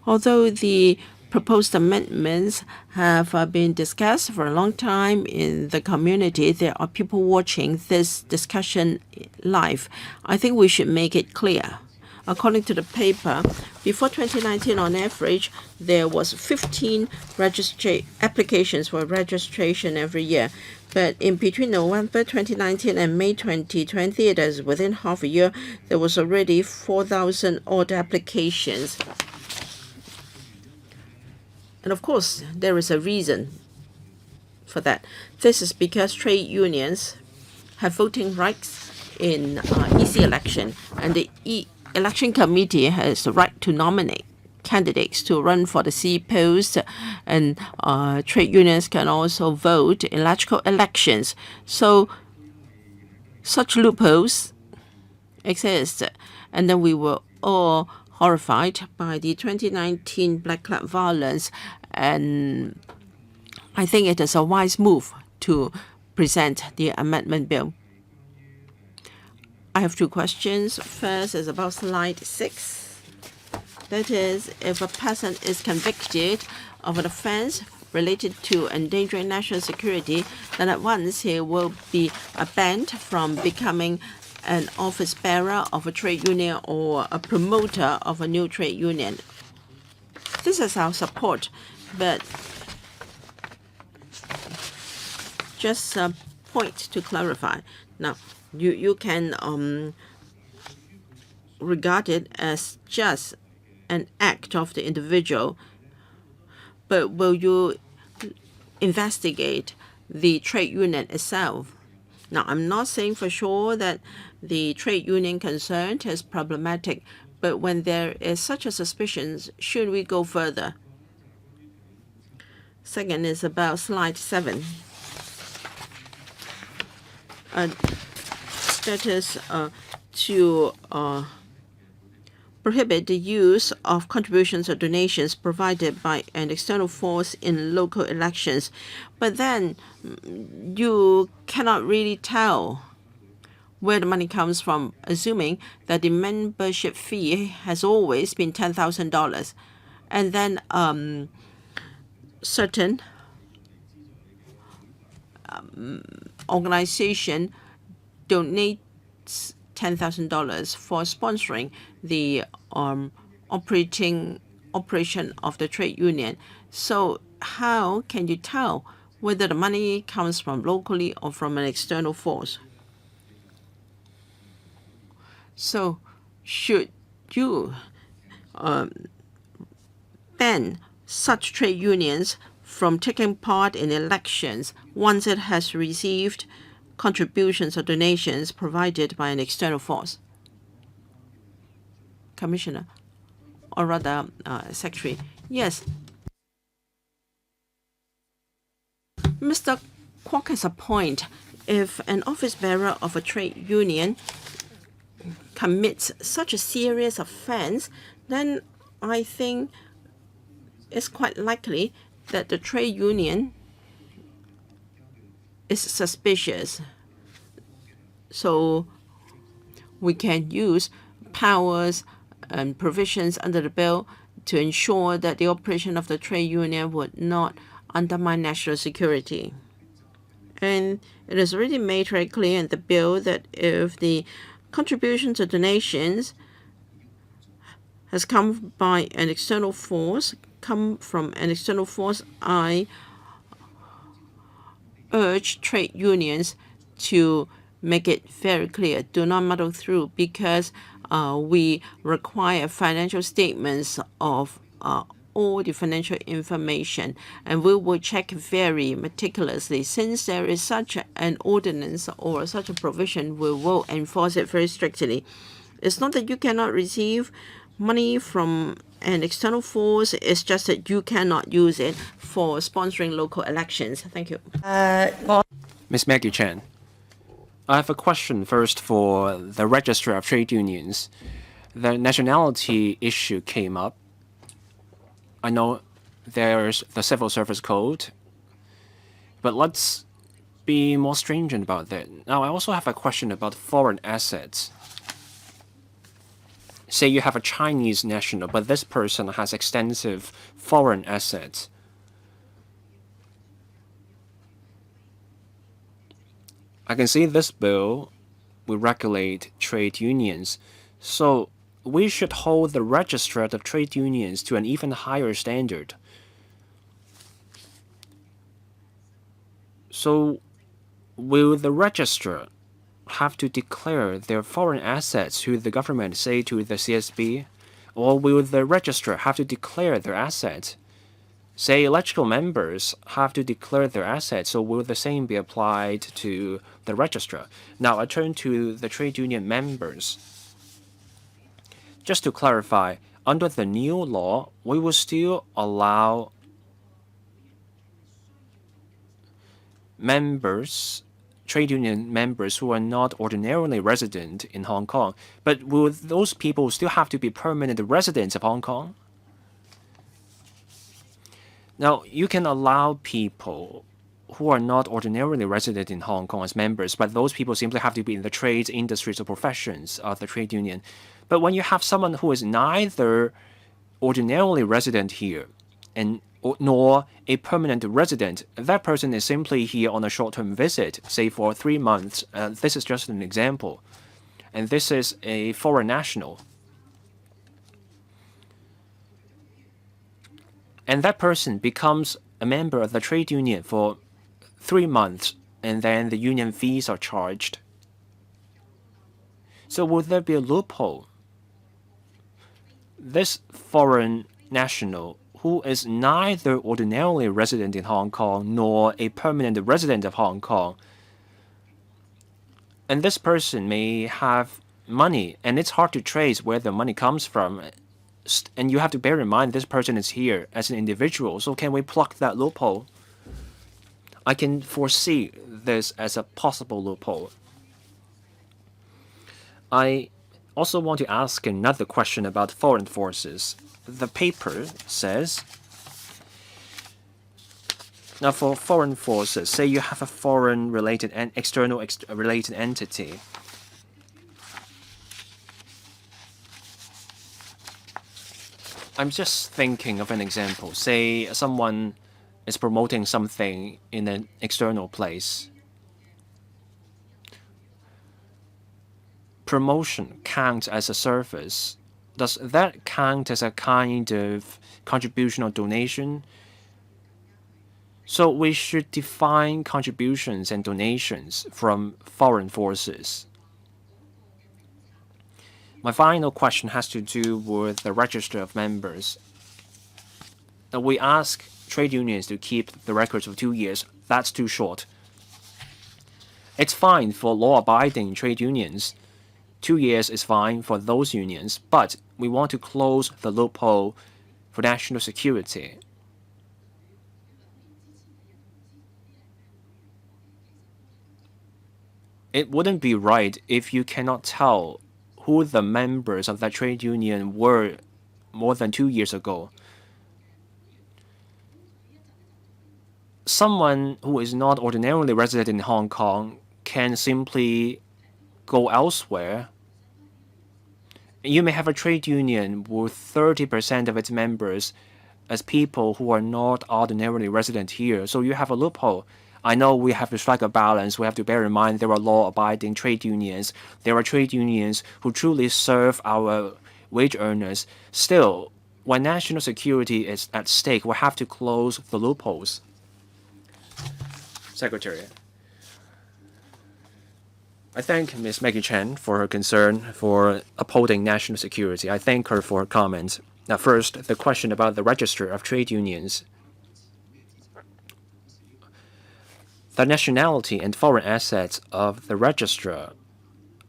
Although the proposed amendments have been discussed for a long time in the community, there are people watching this discussion live. I think we should make it clear according to the paper, before 2019, on average, there was 15 applications for registration every year. But in between November 2019 and May 2020, that is within half a year, there was already 4,000 odd applications. And of course, there is a reason for that. This is because trade unions have voting rights in EC election, and the election committee has the right to nominate candidates to run for the C post, and trade unions can also vote in electrical elections. So such loopholes exist, and then we were all horrified by the 2019 black cloud violence, and I think it is a wise move to present the amendment bill. I have two questions. First is about slide 6. That is, if a person is convicted of an offense related to endangering national security, then at once he will be banned from becoming an office bearer of a trade union or a promoter of a new trade union. This is our support, but just a point to clarify. Now, you can regard it as just an act of the individual, but will you investigate the trade union itself? Now, I'm not saying for sure that the trade union concerned is problematic, but when there is such a suspicion, should we go further? Second is about slide 7. That is to prohibit the use of contributions or donations provided by an external force in local elections. But then you cannot really tell where the money comes from, assuming that the membership fee has always been $10,000. And then certain organization donates $10,000 for sponsoring the operation of the trade union. So how can you tell whether the money comes from locally or from an external force? So should you ban such trade unions from taking part in elections once it has received contributions or donations provided by an external force? Commissioner, or rather Secretary. Yes. Mr. Kwok has a point. If an office bearer of a trade union commits such a serious offense, then I think it's quite likely that the trade union is suspicious. So we can use powers and provisions under the bill to ensure that the operation of the trade union would not undermine national security. And it is already made very clear in the bill that if the contributions or donations has come by an external force, I urge trade unions to make it very clear. Do not muddle through, because we require financial statements of all the financial information, and we will check very meticulously. Since there is such an ordinance or such a provision, we will enforce it very strictly. It's not that you cannot receive money from an external force, it's just that you cannot use it for sponsoring local elections. Thank you. Ms. Maggie Chen, I have a question first for the Registrar of Trade Unions. The nationality issue came up. I know there's the Civil Service Code, but let's be more stringent about that. Now, I also have a question about foreign assets. Say you have a Chinese national, but this person has extensive foreign assets. I can see this bill will regulate trade unions. So we should hold the registrar of trade unions to an even higher standard. So, will the registrar have to declare their foreign assets to the government, say to the CSB? Or will the registrar have to declare their assets? Say electoral members have to declare their assets, so will the same be applied to the registrar? Now I turn to the trade union members. Just to clarify, under the new law, we will still allow members, trade union members who are not ordinarily resident in Hong Kong, but will those people still have to be permanent residents of Hong Kong? Now, you can allow people who are not ordinarily resident in Hong Kong as members, but those people simply have to be in the trades, industries, or professions of the trade union. But when you have someone who is neither ordinarily resident here and nor a permanent resident, that person is simply here on a short-term visit, say for 3 months. This is just an example. And this is a foreign national. And that person becomes a member of the trade union for 3 months, and then the union fees are charged. So would there be a loophole? This foreign national who is neither ordinarily resident in Hong Kong nor a permanent resident of Hong Kong, and this person may have money, and it's hard to trace where the money comes from. And you have to bear in mind this person is here as an individual. So can we plug that loophole? I can foresee this as a possible loophole. I also want to ask another question about foreign forces. The paper says, now for foreign forces, say you have a foreign related and external related entity. I'm just thinking of an example. Say someone is promoting something in an external place. Promotion counts as a service. Does that count as a kind of contribution or donation? So we should define contributions and donations from foreign forces. My final question has to do with the register of members. Now, we ask trade unions to keep the records for 2 years. That's too short. It's fine for law-abiding trade unions. 2 years is fine for those unions, but we want to close the loophole for national security. It wouldn't be right if you cannot tell who the members of that trade union were more than 2 years ago. Someone who is not ordinarily resident in Hong Kong can simply go elsewhere. You may have a trade union with 30% of its members as people who are not ordinarily resident here, so you have a loophole. I know we have to strike a balance. We have to bear in mind there are law-abiding trade unions. There are trade unions who truly serve our wage earners. Still, when national security is at stake, we have to close the loopholes. Secretariat. I thank Ms. Maggie Chen for her concern for upholding national security. I thank her for her comments. Now, first, the question about the register of trade unions. The nationality and foreign assets of the registrar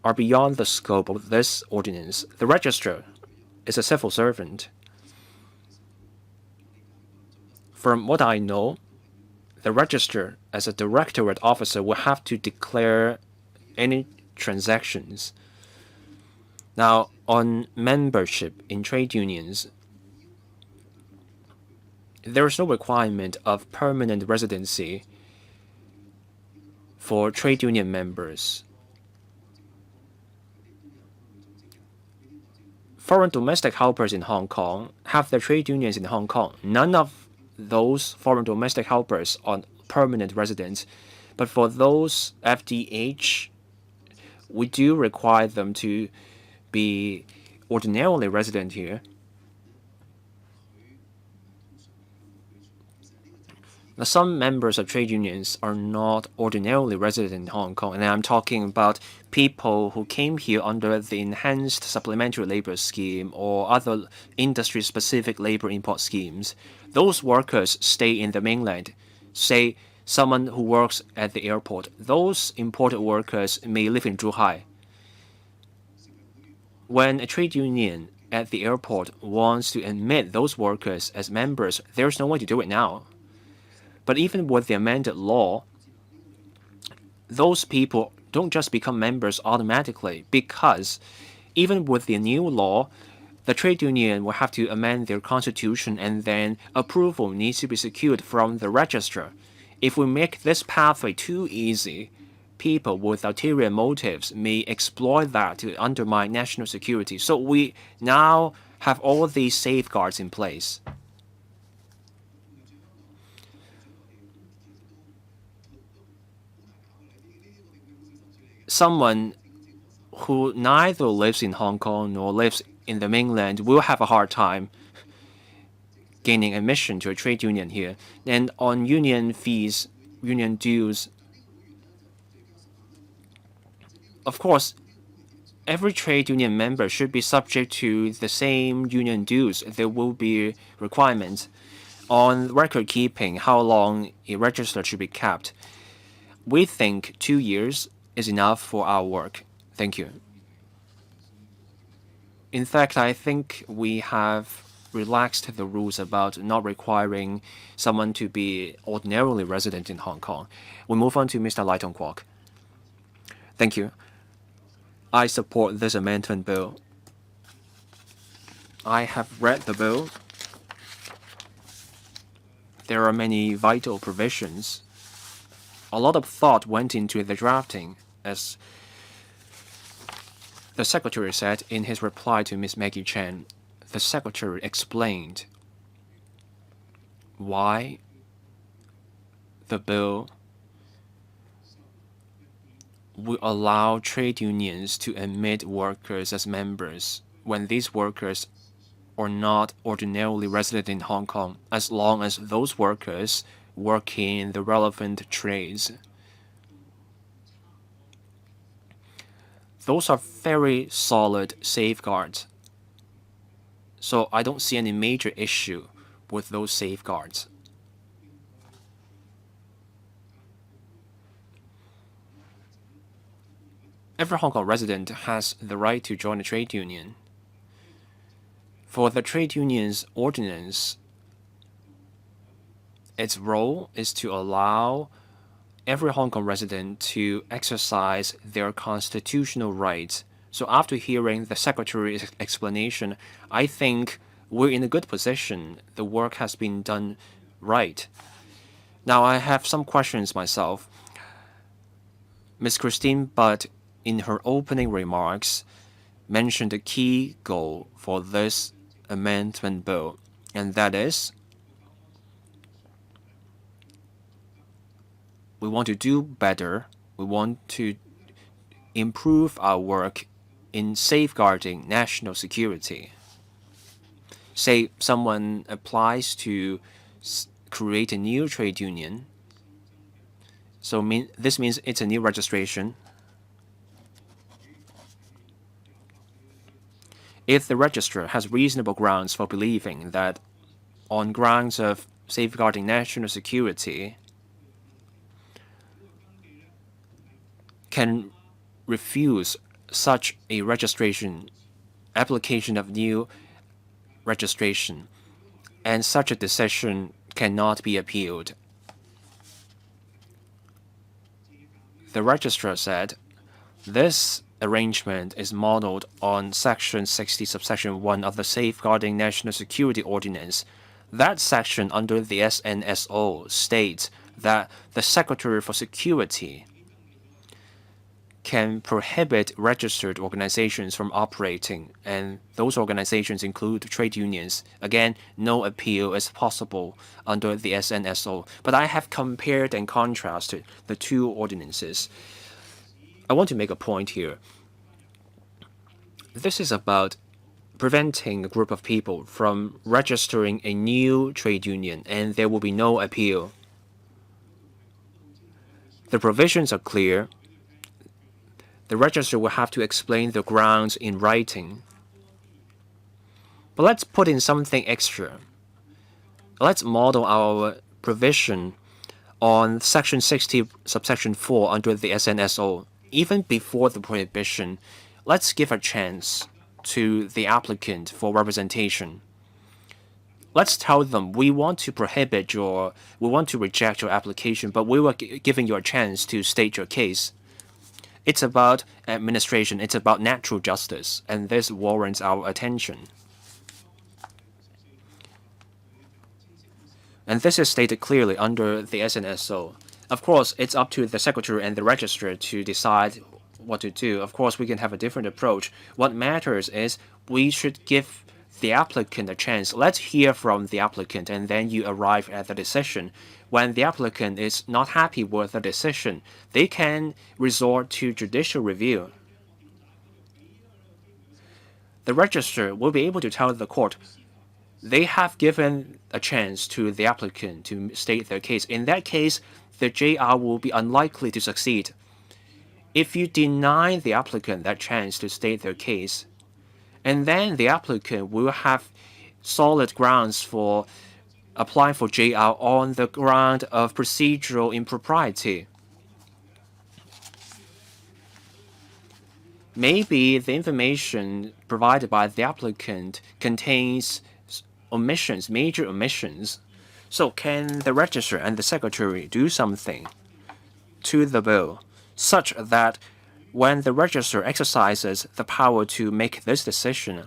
are beyond the scope of this ordinance. The registrar is a civil servant. From what I know, the registrar, as a directorate officer, will have to declare any transactions. Now, on membership in trade unions, there is no requirement of permanent residency for trade union members. Foreign domestic helpers in Hong Kong have their trade unions in Hong Kong. None of those foreign domestic helpers are permanent residents, but for those FDH, we do require them to be ordinarily resident here. Now, some members of trade unions are not ordinarily resident in Hong Kong, and I'm talking about people who came here under the enhanced supplementary labor scheme or other industry-specific labor import schemes. Those workers stay in the mainland. Say someone who works at the airport. Those imported workers may live in Zhuhai. When a trade union at the airport wants to admit those workers as members, there's no way to do it now. But even with the amended law, those people don't just become members automatically, because even with the new law, the trade union will have to amend their constitution, and then approval needs to be secured from the registrar. If we make this pathway too easy, people with ulterior motives may exploit that to undermine national security. So we now have all these safeguards in place. Someone who neither lives in Hong Kong nor lives in the mainland will have a hard time gaining admission to a trade union here. And on union fees, union dues, of course, every trade union member should be subject to the same union dues. There will be requirements on record keeping, how long a register should be kept. We think 2 years is enough for our work. Thank you. In fact, I think we have relaxed the rules about not requiring someone to be ordinarily resident in Hong Kong. We move on to Mr. Lai Tong Kwok. Thank you. I support this amendment bill. I have read the bill. There are many vital provisions. A lot of thought went into the drafting, as the Secretary said in his reply to Ms. Maggie Chen. The Secretary explained why the bill will allow trade unions to admit workers as members when these workers are not ordinarily resident in Hong Kong, as long as those workers work in the relevant trades. Those are very solid safeguards. So I don't see any major issue with those safeguards. Every Hong Kong resident has the right to join a trade union. For the trade union's ordinance, its role is to allow every Hong Kong resident to exercise their constitutional rights. So after hearing the Secretary's explanation, I think we're in a good position. The work has been done right. Now I have some questions myself. Ms. Christine Butt, in her opening remarks, mentioned the key goal for this amendment bill, and that is we want to do better. We want to improve our work in safeguarding national security. Say someone applies to create a new trade union. So this means it's a new registration. If the registrar has reasonable grounds for believing that on grounds of safeguarding national security, can refuse such a registration, application of new registration, and such a decision cannot be appealed. The registrar said, this arrangement is modeled on Section 60, subsection 1 of the Safeguarding National Security Ordinance. That section under the SNSO states that the Secretary for Security can prohibit registered organizations from operating, and those organizations include trade unions. Again, no appeal is possible under the SNSO. But I have compared and contrasted the two ordinances. I want to make a point here. This is about preventing a group of people from registering a new trade union, and there will be no appeal. The provisions are clear. The registrar will have to explain the grounds in writing. But let's put in something extra. Let's model our provision on Section 60, subsection 4 under the SNSO. Even before the prohibition, let's give a chance to the applicant for representation. Let's tell them we want to reject your application, but we were giving you a chance to state your case. It's about administration, it's about natural justice, and this warrants our attention. And this is stated clearly under the SNSO. Of course, it's up to the secretary and the registrar to decide what to do. Of course, we can have a different approach. What matters is we should give the applicant a chance. Let's hear from the applicant, and then you arrive at the decision. When the applicant is not happy with the decision, they can resort to judicial review. The registrar will be able to tell the court they have given a chance to the applicant to state their case. In that case, the JR will be unlikely to succeed. If you deny the applicant that chance to state their case, and then the applicant will have solid grounds for applying for JR on the ground of procedural impropriety. Maybe the information provided by the applicant contains omissions, major omissions. So can the registrar and the secretary do something to the bill such that when the registrar exercises the power to make this decision,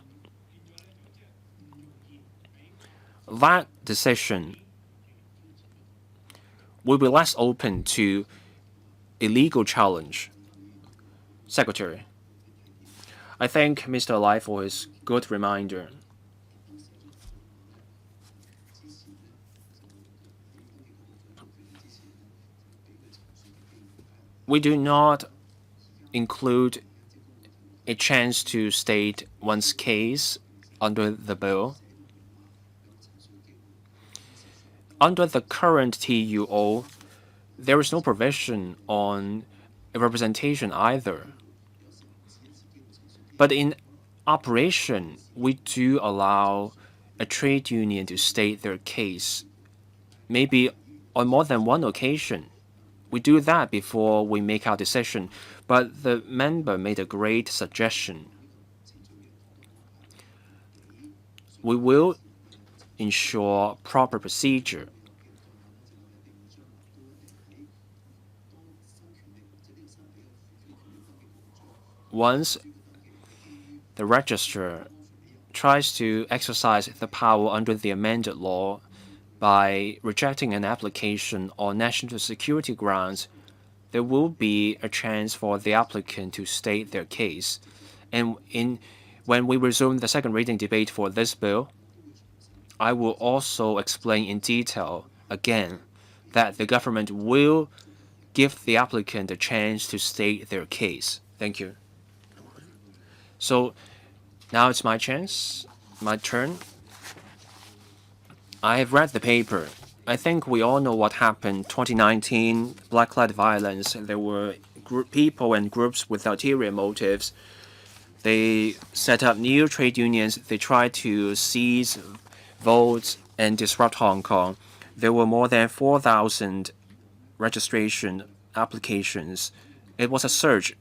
that decision will be less open to illegal challenge? Secretary, I thank Mr. Lai for his good reminder. We do not include a chance to state one's case under the bill. Under the current TUO, there is no provision on a representation either. But in operation, we do allow a trade union to state their case, maybe on more than one occasion. We do that before we make our decision, but the member made a great suggestion. We will ensure proper procedure. Once the registrar tries to exercise the power under the amended law by rejecting an application on national security grounds, there will be a chance for the applicant to state their case. And when we resume the second reading debate for this bill, I will also explain in detail again that the government will give the applicant a chance to state their case. Thank you. So now it's my turn. I have read the paper. I think we all know what happened. 2019, blacklight violence. There were people and groups with ulterior motives. They set up new trade unions. They tried to seize votes and disrupt Hong Kong. There were more than 4,000 registration applications. It was a surge.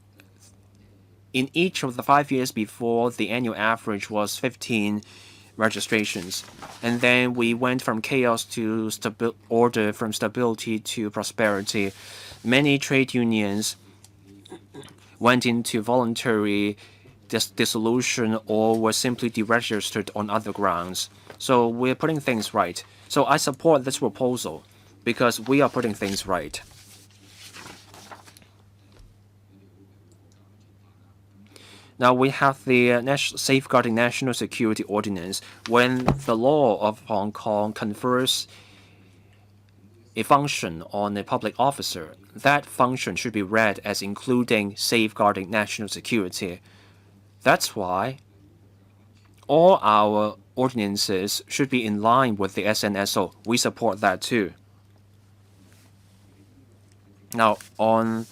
In each of the 5 years before, the annual average was 15 registrations. And then we went from chaos to order, from stability to prosperity. Many trade unions went into voluntary dissolution or were simply deregistered on other grounds. So we're putting things right. So I support this proposal because we are putting things right. Now we have the Safeguarding National Security Ordinance. When the law of Hong Kong confers a function on a public officer, that function should be read as including safeguarding national security. That's why all our ordinances should be in line with the SNSO. We support that too. Now, on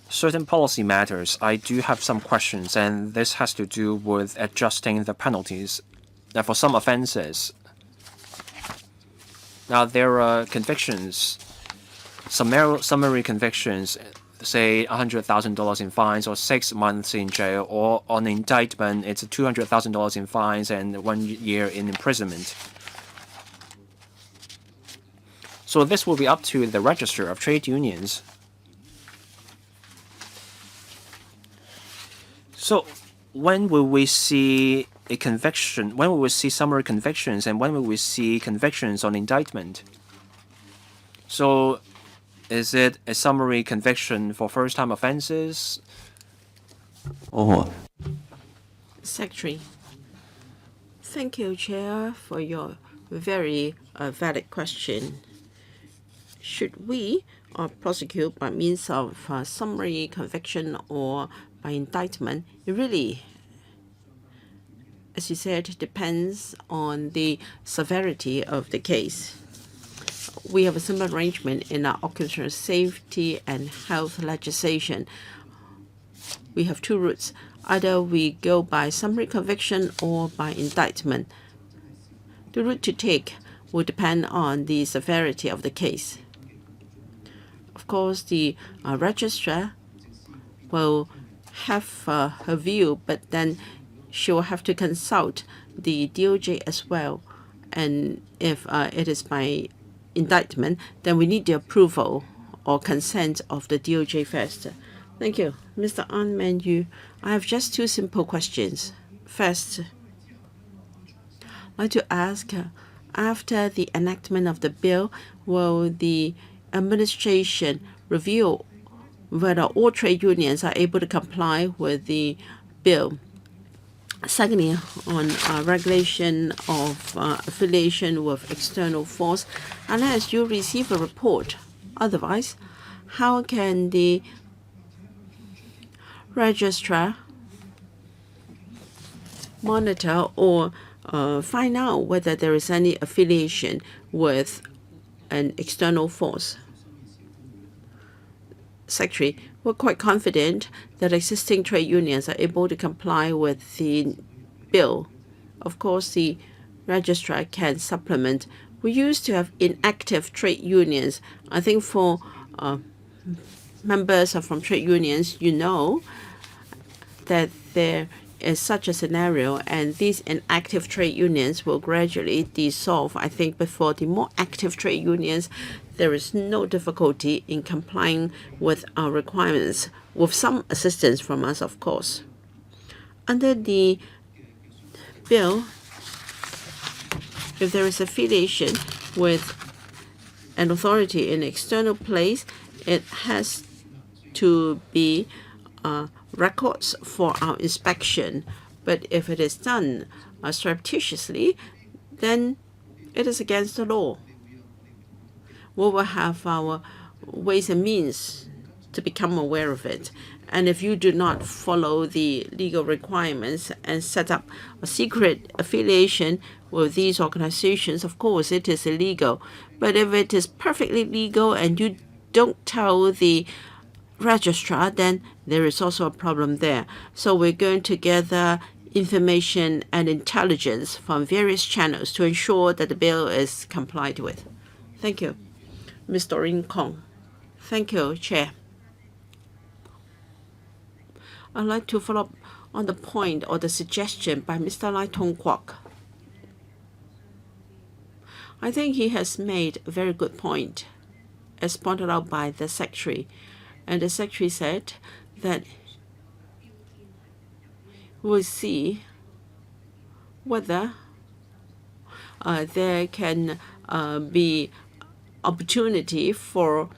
certain policy matters, I do have some questions, and this has to do with adjusting the penalties. Now, for some offenses, now there are convictions, summary convictions, say $100,000 in fines or 6 months in jail, or on indictment, it's $200,000 in fines and 1 year in imprisonment. So this will be up to the Register of Trade Unions. So when will we see a conviction? When will we see summary convictions, and when will we see convictions on indictment? So is it a summary conviction for first-time offenses? Secretary. Thank you, Chair, for your very valid question. Should we prosecute by means of summary conviction or by indictment? It really, as you said, depends on the severity of the case. We have a similar arrangement in our occupational safety and health legislation. We have two routes. Either we go by summary conviction or by indictment. The route to take will depend on the severity of the case. Of course, the registrar will have her view, but then she will have to consult the DOJ as well. And if it is by indictment, then we need the approval or consent of the DOJ first. Thank you. Mr. An Menu, I have just two simple questions. First, I'd like to ask, after the enactment of the bill, will the administration review whether all trade unions are able to comply with the bill? Secondly, on regulation of affiliation with external force, unless you receive a report, otherwise, how can the registrar monitor or find out whether there is any affiliation with an external force? Secretary, we're quite confident that existing trade unions are able to comply with the bill. Of course, the registrar can supplement. We used to have inactive trade unions. I think for members from trade unions, you know that there is such a scenario, and these inactive trade unions will gradually dissolve. I think before the more active trade unions, there is no difficulty in complying with our requirements, with some assistance from us, of course. Under the bill, if there is affiliation with an authority in an external place, it has to be records for our inspection. But if it is done surreptitiously, then it is against the law. We will have our ways and means to become aware of it. And if you do not follow the legal requirements and set up a secret affiliation with these organizations, of course, it is illegal. But if it is perfectly legal and you don't tell the registrar, then there is also a problem there. So we're going to gather information and intelligence from various channels to ensure that the bill is complied with. Thank you. Ms. Doreen Kong. Thank you, Chair. I'd like to follow up on the point or the suggestion by Mr. Lai Tong Kwok. I think he has made a very good point, as pointed out by the Secretary. And the Secretary said that we'll see whether there can be opportunity for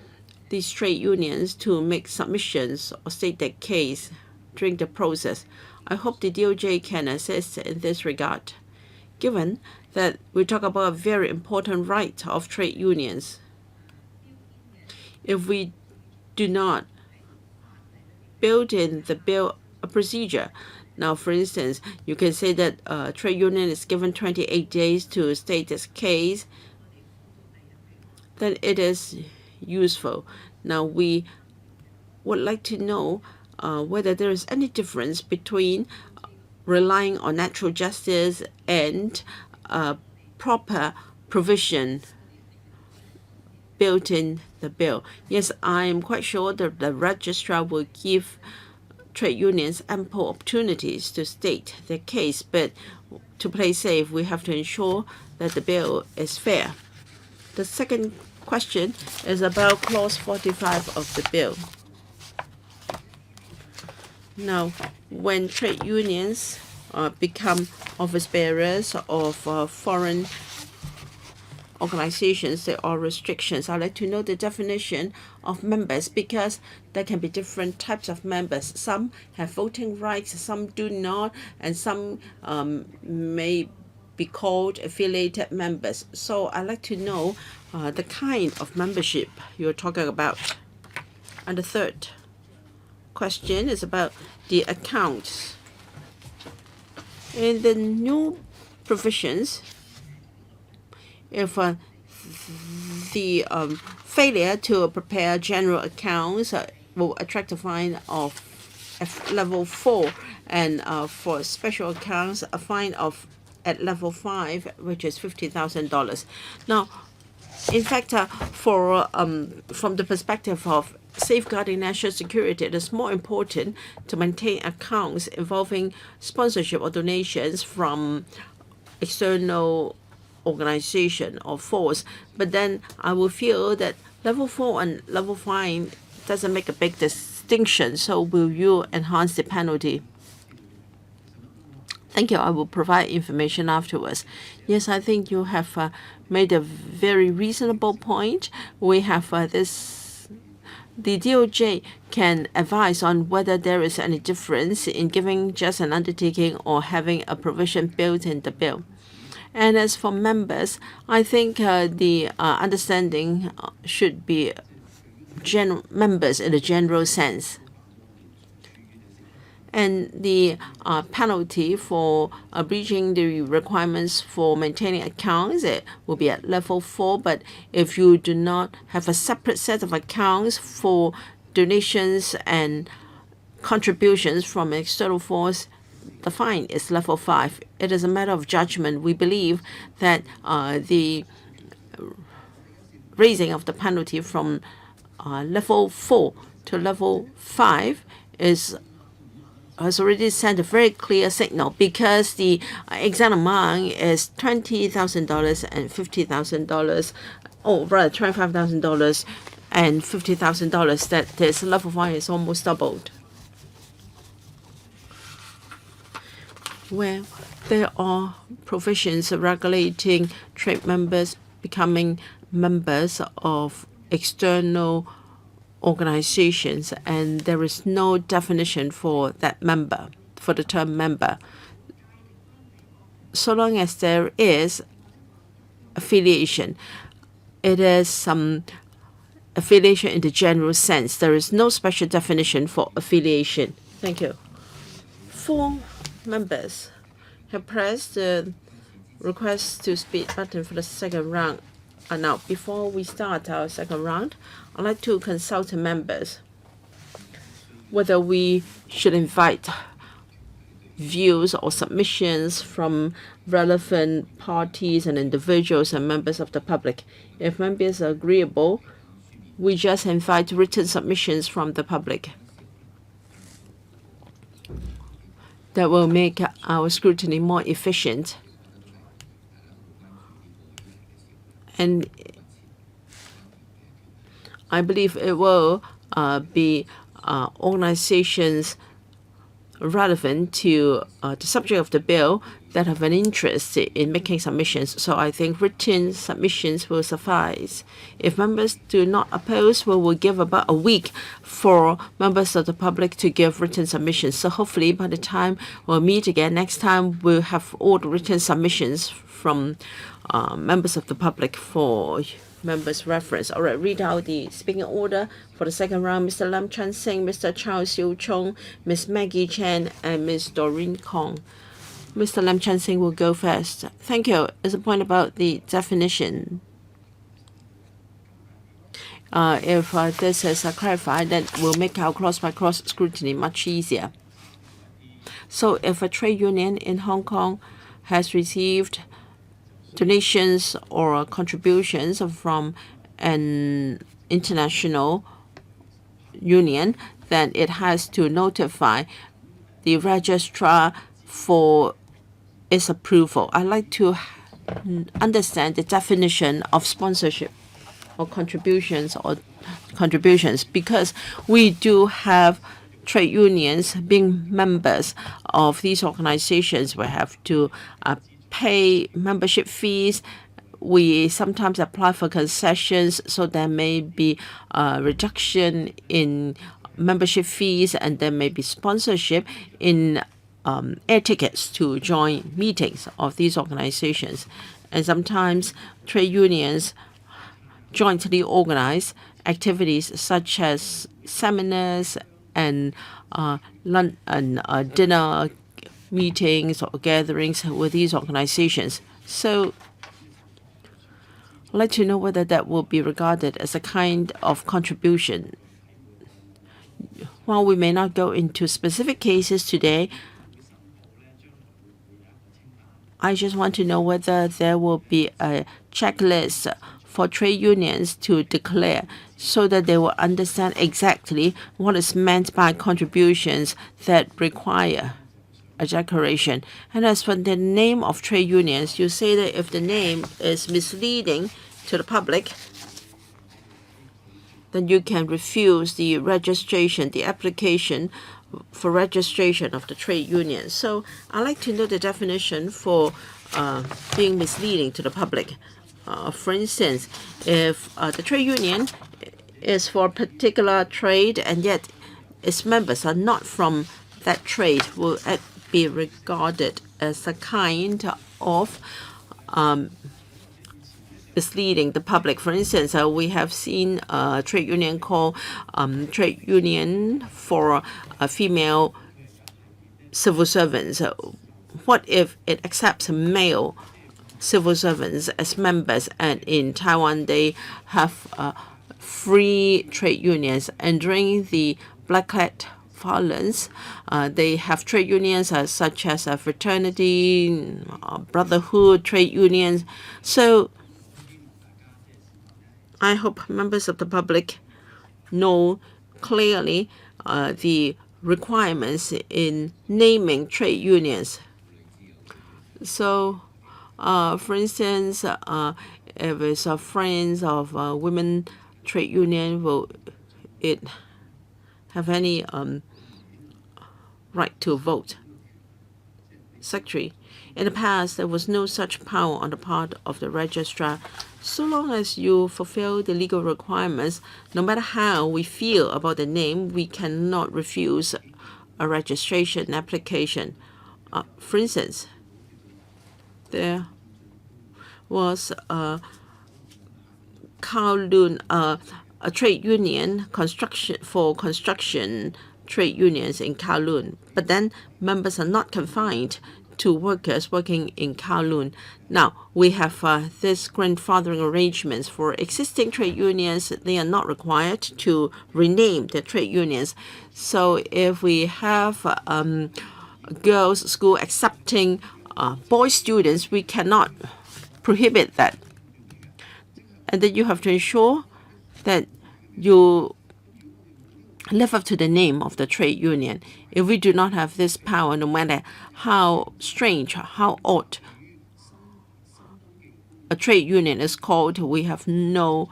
these trade unions to make submissions or state their case during the process. I hope the DOJ can assist in this regard, given that we talk about a very important right of trade unions. If we do not build in the bill a procedure Now, for instance, you can say that a trade union is given 28 days to state its case, then it is useful. Now, we would like to know whether there is any difference between relying on natural justice and proper provision built in the bill. Yes, I am quite sure that the registrar will give trade unions ample opportunities to state their case, but to play safe, we have to ensure that the bill is fair. The second question is about Clause 45 of the bill. Now, when trade unions become office bearers of foreign organizations, there are restrictions. I'd like to know the definition of members, because there can be different types of members. Some have voting rights, some do not, and some may be called affiliated members. So I'd like to know the kind of membership you're talking about. And the third question is about the accounts. In the new provisions, if the failure to prepare general accounts will attract a fine of level 4, and for special accounts, a fine of at level 5, which is $50,000. Now, in fact, from the perspective of safeguarding national security, it is more important to maintain accounts involving sponsorship or donations from external organization or force. But then I will feel that level 4 and level 5 doesn't make a big distinction. So will you enhance the penalty? Thank you. I will provide information afterwards. Yes, I think you have made a very reasonable point. We have the DOJ can advise on whether there is any difference in giving just an undertaking or having a provision built in the bill. And as for members, I think the understanding should be members in a general sense. And the penalty for breaching the requirements for maintaining accounts, it will be at level 4. But if you do not have a separate set of accounts for donations and contributions from an external force, the fine is level 5. It is a matter of judgment. We believe that the raising of the penalty from level 4 to level 5 has already sent a very clear signal, because the exact amount is $20,000 and $50,000, or rather $25,000 and $50,000. That this level 5 is almost doubled. Well, there are provisions regulating trade members becoming members of external organizations, and there is no definition for that member, for the term member. So long as there is affiliation, it is some affiliation in the general sense. There is no special definition for affiliation. Thank you. 4 members have pressed the request to speak button for the second round. Now, before we start our second round, I'd like to consult the members whether we should invite views or submissions from relevant parties and individuals and members of the public. If members are agreeable, we just invite written submissions from the public. That will make our scrutiny more efficient. And I believe it will be organizations relevant to the subject of the bill that have an interest in making submissions. So I think written submissions will suffice. If members do not oppose, we will give about a week for members of the public to give written submissions. So hopefully by the time we'll meet again next time, we'll have all the written submissions from members of the public for members' reference. All right, read out the speaking order for the second round. Mr. Lam Chan Sing, Mr. Charles Siu Chung, Ms. Maggie Chen, and Ms. Doreen Kong. Mr. Lam Chan Sing will go first. Thank you. As a point about the definition, if this is clarified, then we'll make our cross-by-cross scrutiny much easier. So if a trade union in Hong Kong has received donations or contributions from an international union, then it has to notify the registrar for its approval. I'd like to understand the definition of sponsorship or contributions because we do have trade unions being members of these organizations. We have to pay membership fees. We sometimes apply for concessions, so there may be a reduction in membership fees, and there may be sponsorship in air tickets to join meetings of these organizations. And sometimes trade unions jointly organize activities such as seminars and dinner meetings or gatherings with these organizations. So I'd like to know whether that will be regarded as a kind of contribution. While we may not go into specific cases today, I just want to know whether there will be a checklist for trade unions to declare so that they will understand exactly what is meant by contributions that require a declaration. And as for the name of trade unions, you say that if the name is misleading to the public, then you can refuse the registration, the application for registration of the trade union. So I'd like to know the definition for being misleading to the public. For instance, if the trade union is for a particular trade and yet its members are not from that trade, will it be regarded as a kind of misleading the public? For instance, we have seen a trade union called Trade Union for Female Civil Servants. What if it accepts male civil servants as members, and in Taiwan they have free trade unions, and during the Black Cat violence they have trade unions such as a fraternity, brotherhood trade unions. So I hope members of the public know clearly the requirements in naming trade unions. So for instance, if it's a friends of women trade union, will it have any right to vote? Secretary, in the past, there was no such power on the part of the registrar. So long as you fulfill the legal requirements, no matter how we feel about the name, we cannot refuse a registration application. For instance, there was a Kowloon, a trade union construction trade unions in Kowloon, but then members are not confined to workers working in Kowloon. Now we have this grandfathering arrangements for existing trade unions. They are not required to rename the trade unions. So if we have girls' school accepting boy students, we cannot prohibit that. And then you have to ensure that you live up to the name of the trade union. If we do not have this power, no matter how strange, how odd a trade union is called, we have no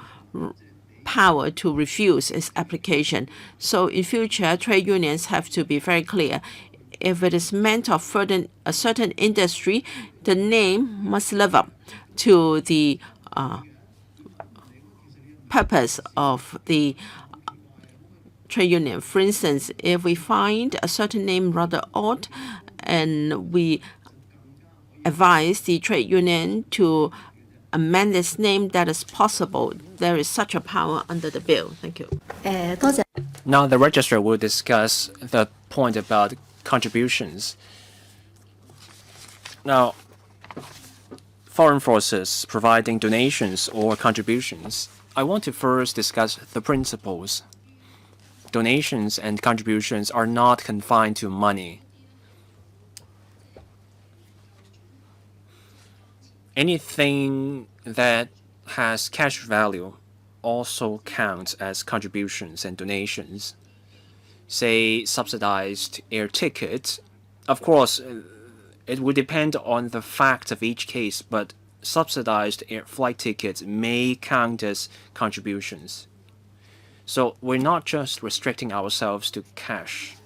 power to refuse its application. So in future, trade unions have to be very clear. If it is meant of a certain industry, the name must live up to the purpose of the trade union. For instance, if we find a certain name rather odd and we advise the trade union to amend its name, that is possible. There is such a power under the bill. Thank you. 多謝 Now the registrar will discuss the point about contributions. Now, foreign forces providing donations or contributions. I want to first discuss the principles. Donations and contributions are not confined to money. Anything that has cash value also counts as contributions and donations. Say, subsidized air tickets. Of course, it will depend on the facts of each case, but subsidized air flight tickets may count as contributions. So we're not just restricting ourselves to cash,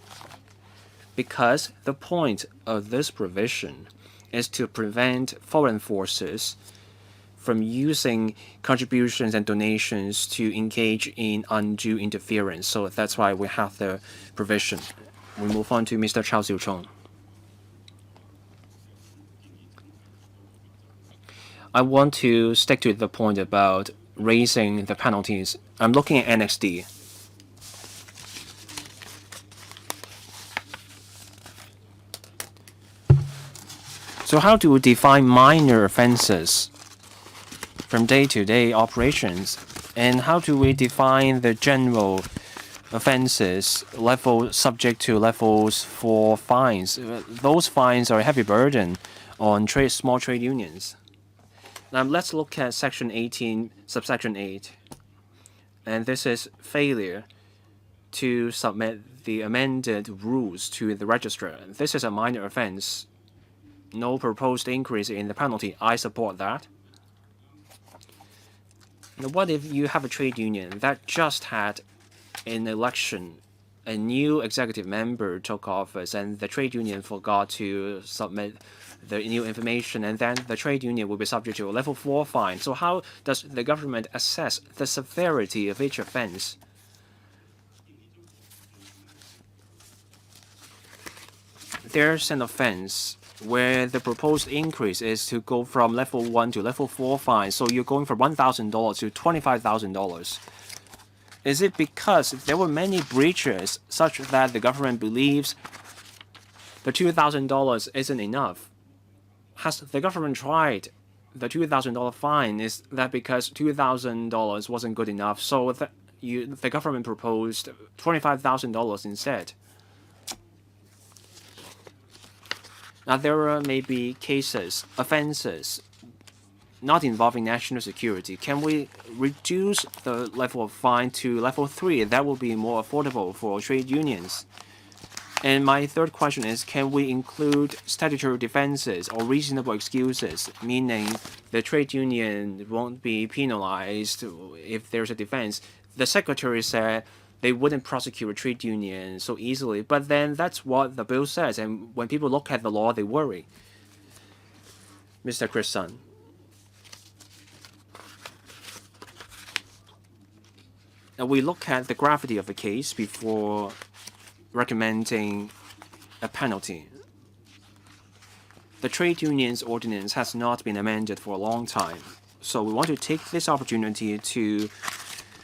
because the point of this provision is to prevent foreign forces from using contributions and donations to engage in undue interference. So that's why we have the provision. We move on to Mr. Chao Xiuchong. I want to stick to the point about raising the penalties. I'm looking at Annex D. So how do we define minor offenses from day-to-day operations? And how do we define the general offenses level subject to levels 4 fines? Those fines are a heavy burden on small trade unions. Now let's look at Section 18, subsection 8. And this is failure to submit the amended rules to the registrar. This is a minor offense. No proposed increase in the penalty. I support that. Now, what if you have a trade union that just had an election, a new executive member took office, and the trade union forgot to submit the new information, and then the trade union will be subject to a level 4 fine. So how does the government assess the severity of each offense? There's an offense where the proposed increase is to go from level 1 to level 4 fine. So you're going from $1,000 to $25,000. Is it because there were many breaches such that the government believes the $2,000 isn't enough? Has the government tried the $2,000 fine? Is that because $2,000 wasn't good enough, so the government proposed $25,000 instead? Now, there are maybe cases, offenses, not involving national security. Can we reduce the level of fine to level 3? That will be more affordable for trade unions. And my third question is, can we include statutory defenses or reasonable excuses, meaning the trade union won't be penalized if there's a defense? The secretary said they wouldn't prosecute a trade union so easily, but then that's what the bill says, and when people look at the law, they worry. Mr. Chris Sun. Now we look at the gravity of the case before recommending a penalty. The trade unions ordinance has not been amended for a long time, so we want to take this opportunity to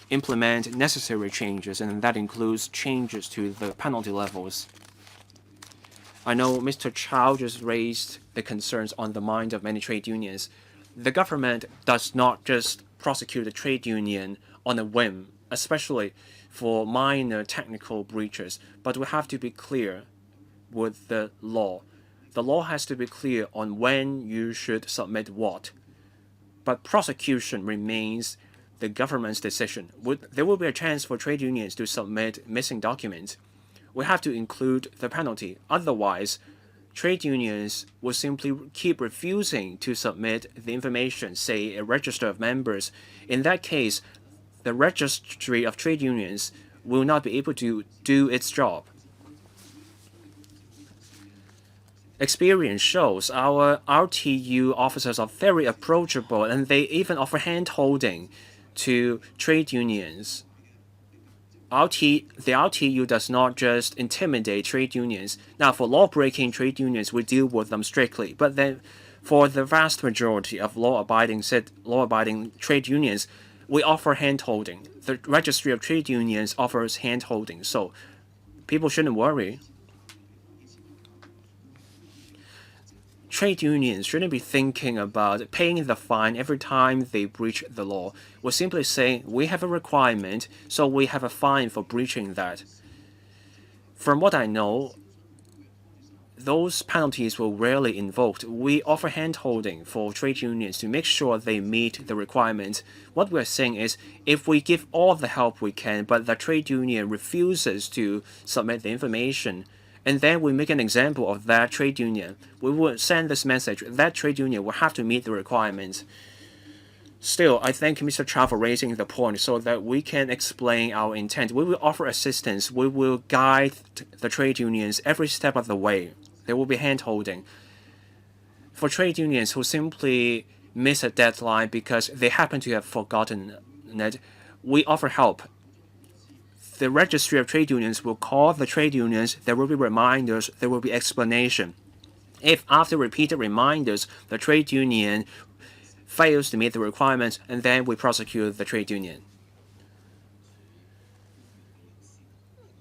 implement necessary changes, and that includes changes to the penalty levels. I know Mr. Chow just raised the concerns on the mind of many trade unions. The government does not just prosecute a trade union on a whim, especially for minor technical breaches, but we have to be clear with the law. The law has to be clear on when you should submit what, but prosecution remains the government's decision. There will be a chance for trade unions to submit missing documents. We have to include the penalty. Otherwise, trade unions will simply keep refusing to submit the information, say a register of members. In that case, the registry of trade unions will not be able to do its job. Experience shows our RTU officers are very approachable, and they even offer hand-holding to trade unions. The RTU does not just intimidate trade unions. Now, for law-breaking trade unions, we deal with them strictly. But then For the vast majority of law-abiding trade unions, we offer hand-holding. The Registry of Trade Unions offers hand-holding, so people shouldn't worry. Trade unions shouldn't be thinking about paying the fine every time they breach the law. We're simply saying we have a requirement, so we have a fine for breaching that. From what I know, those penalties were rarely invoked. We offer hand-holding for trade unions to make sure they meet the requirements. What we're saying is, if we give all the help we can, but the trade union refuses to submit the information, and then we make an example of that trade union, we will send this message. That trade union will have to meet the requirements. Still, I thank Mr. Chow for raising the point so that we can explain our intent. We will offer assistance. We will guide the trade unions every step of the way. There will be hand-holding. For trade unions who simply miss a deadline because they happen to have forgotten it, we offer help. The Registry of Trade Unions will call the trade unions. There will be reminders. There will be explanation. If after repeated reminders, the trade union fails to meet the requirements, and then we prosecute the trade union.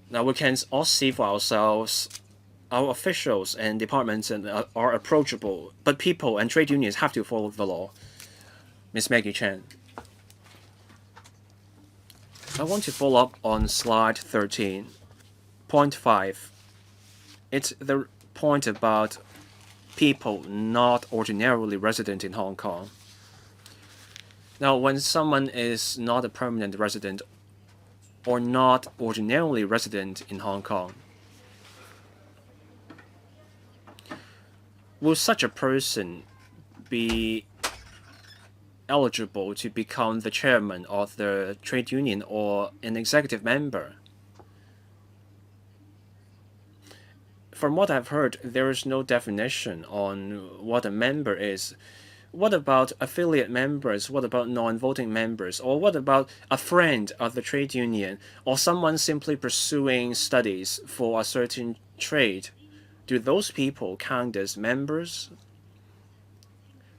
Now we can all see for ourselves. Our officials and departments are approachable, but people and trade unions have to follow the law. Ms. Maggie Chen. I want to follow up on slide 13. Point 5. It's the point about people not ordinarily resident in Hong Kong. Now, when someone is not a permanent resident or not ordinarily resident in Hong Kong, will such a person be eligible to become the chairman of the trade union or an executive member? From what I've heard, there is no definition on what a member is. What about affiliate members? What about non-voting members? Or what about a friend of the trade union or someone simply pursuing studies for a certain trade? Do those people count as members?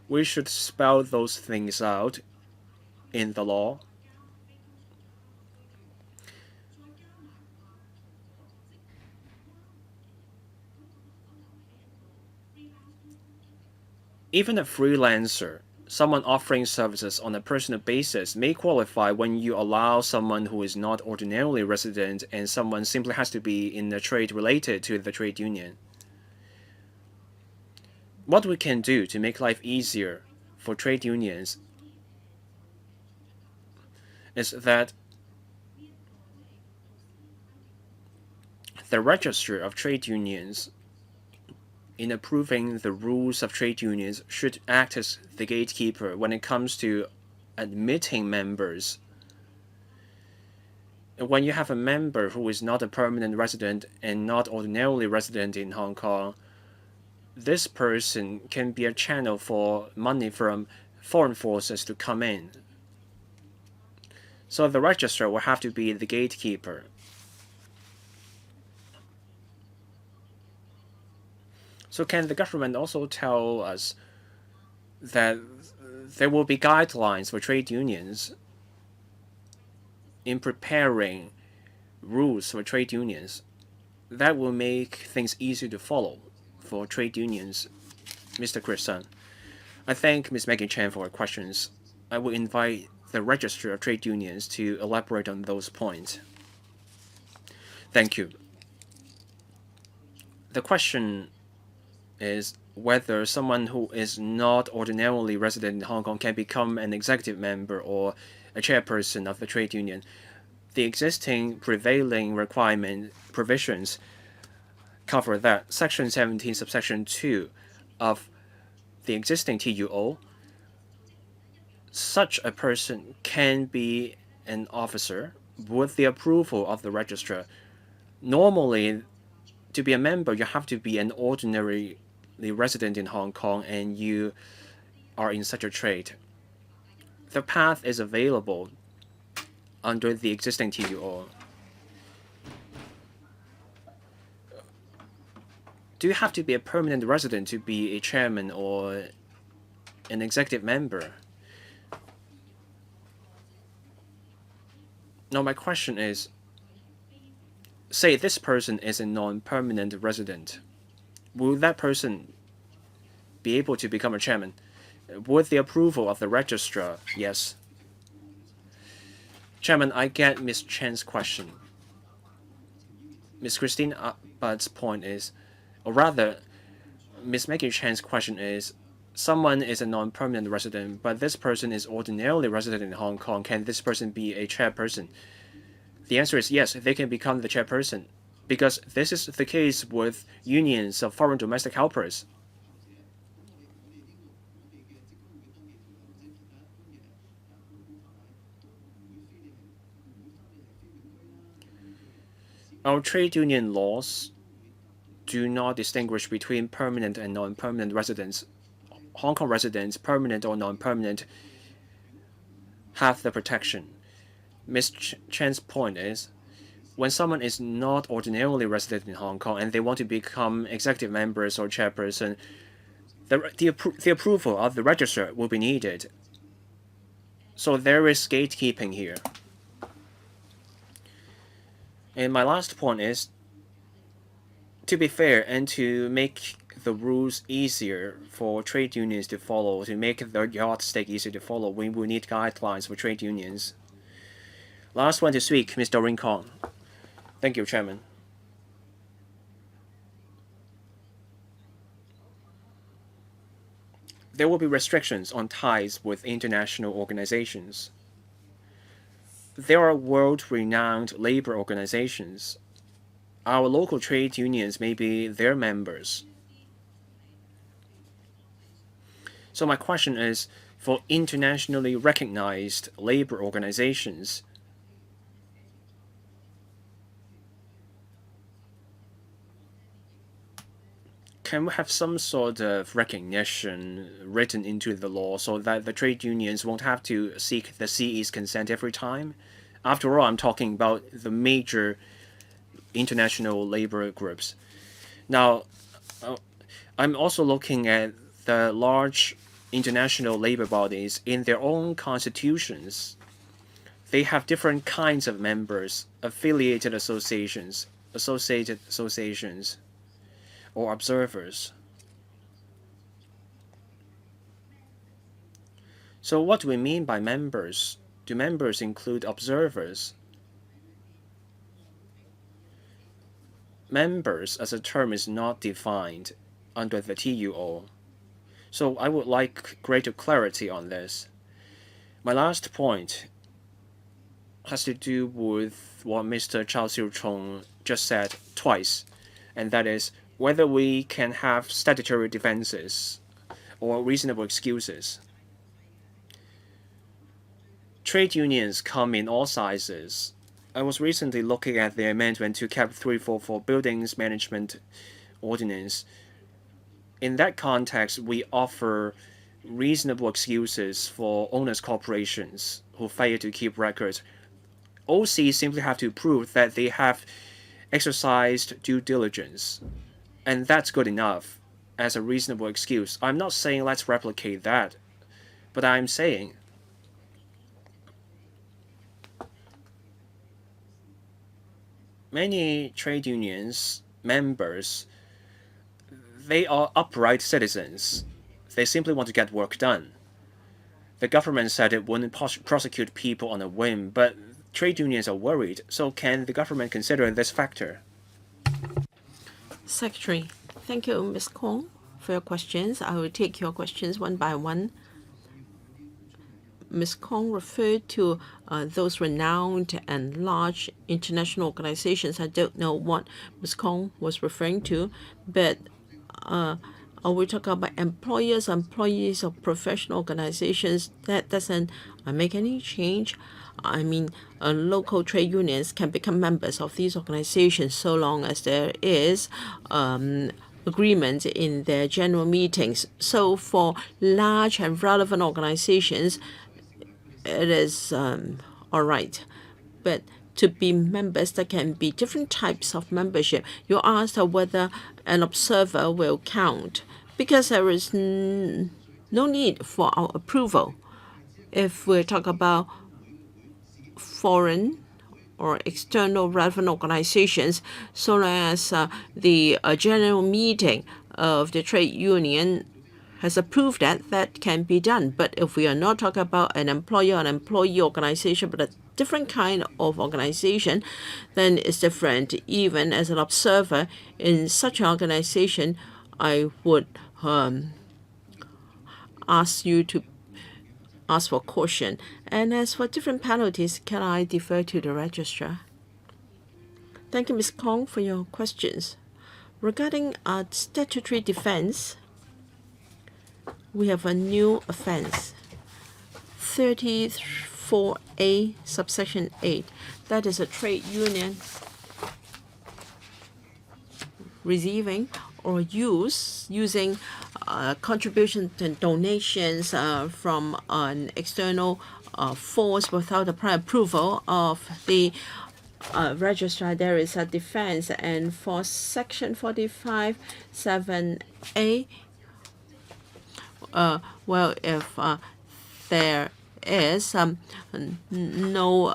We should spell those things out in the law. Even a freelancer, someone offering services on a personal basis, may qualify when you allow someone who is not ordinarily resident and someone simply has to be in a trade related to the trade union. What we can do to make life easier for trade unions is that the Register of Trade Unions, in approving the rules of trade unions, should act as the gatekeeper when it comes to admitting members. When you have a member who is not a permanent resident and not ordinarily resident in Hong Kong, this person can be a channel for money from foreign forces to come in. So the registrar will have to be the gatekeeper. So can the government also tell us that there will be guidelines for trade unions in preparing rules for trade unions that will make things easier to follow for trade unions? Mr. Chris Sun. I thank Ms. Maggie Chan for her questions. I will invite the Register of Trade Unions to elaborate on those points. Thank you. The question is whether someone who is not ordinarily resident in Hong Kong can become an executive member or a chairperson of the trade union. The existing prevailing requirement provisions cover that. Section 17, subsection 2 of the existing TUO, such a person can be an officer with the approval of the registrar. Normally, to be a member, you have to be an ordinary resident in Hong Kong and you are in such a trade. The path is available under the existing TUO. Do you have to be a permanent resident to be a chairman or an executive member. Now my question is, say this person is a non-permanent resident. Will that person be able to become a chairman? With the approval of the registrar, yes. Chairman, I get Ms. Chen's question. Ms. Christine Budd's point is, or rather, Ms. Maggie Chen's question is, someone is a non-permanent resident, but this person is ordinarily resident in Hong Kong. Can this person be a chairperson? The answer is yes, they can become the chairperson, because this is the case with unions of foreign domestic helpers. Our trade union laws do not distinguish between permanent and non-permanent residents. Hong Kong residents, permanent or non-permanent, have the protection. Ms. Chen's point is, when someone is not ordinarily resident in Hong Kong and they want to become executive members or chairperson, the approval of the registrar will be needed. So there is gatekeeping here. And my last point is, to be fair and to make the rules easier for trade unions to follow, to make the yardstick easier to follow, we will need guidelines for trade unions. Last one to speak, Ms. Doreen Kong. Thank you, Chairman. There will be restrictions on ties with international organizations. There are world-renowned labor organizations. Our local trade unions may be their members. So my question is, for internationally recognized labor organizations, can we have some sort of recognition written into the law so that the trade unions won't have to seek the CE's consent every time? After all, I'm talking about the major international labor groups. Now, I'm also looking at the large international labor bodies in their own constitutions. They have different kinds of members, affiliated associations, or observers. So what do we mean by members? Do members include observers? Members as a term is not defined under the TUO. So I would like greater clarity on this. My last point has to do with what Mr. Chao Siu-chung just said twice, and that is whether we can have statutory defenses or reasonable excuses. Trade unions come in all sizes. I was recently looking at the amendment to Cap 344 Buildings Management Ordinance. In that context, we offer reasonable excuses for owners' corporations who fail to keep records. OCs simply have to prove that they have exercised due diligence, and that's good enough as a reasonable excuse. I'm not saying let's replicate that, but I'm saying many trade unions members, they are upright citizens. They simply want to get work done. The government said it wouldn't prosecute people on a whim, but trade unions are worried. So can the government consider this factor? Secretary, thank you, Ms. Kong, for your questions. I will take your questions one by one. Ms. Kong referred to those renowned and large international organizations. I don't know what Ms. Kong was referring to, but we talk about employers of professional organizations. That doesn't make any change. I mean, local trade unions can become members of these organizations so long as there is agreement in their general meetings. So for large and relevant organizations, it is all right. But to be members, there can be different types of membership. You asked whether an observer will count, because there is no need for our approval. If we talk about foreign or external relevant organizations, so long as the general meeting of the trade union has approved that can be done. But if we are not talking about an employer and employee organization, but a different kind of organization, then it's different. Even as an observer in such an organization, I would ask you to ask for caution. And as for different penalties, can I defer to the registrar? Thank you, Ms. Kong, for your questions. Regarding statutory defense, we have a new offense, 34A subsection 8. That is a trade union receiving or using contributions and donations from an external force without the prior approval of the registrar. There is a defense, and for section 45(7)(a, well, if there is no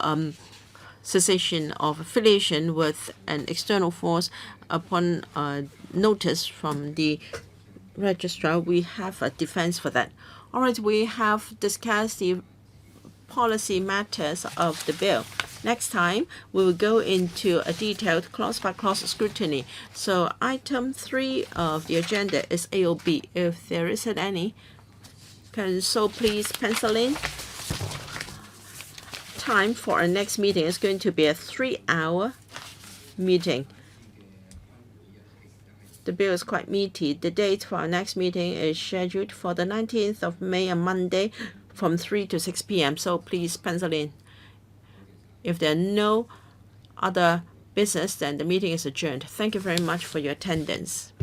cessation of affiliation with an external force upon notice from the registrar, we have a defense for that. All right, we have discussed the policy matters of the bill. Next time, we will go into a detailed clause-by-clause scrutiny. So item 3 of the agenda is AOB. If there isn't any, so please pencil in. Time for our next meeting is going to be a 3-hour meeting. The bill is quite meaty. The date for our next meeting is scheduled for the 19th of May, on Monday, from 3 to 6 p.m. So please pencil in. If there are no other business, then the meeting is adjourned. Thank you very much for your attendance.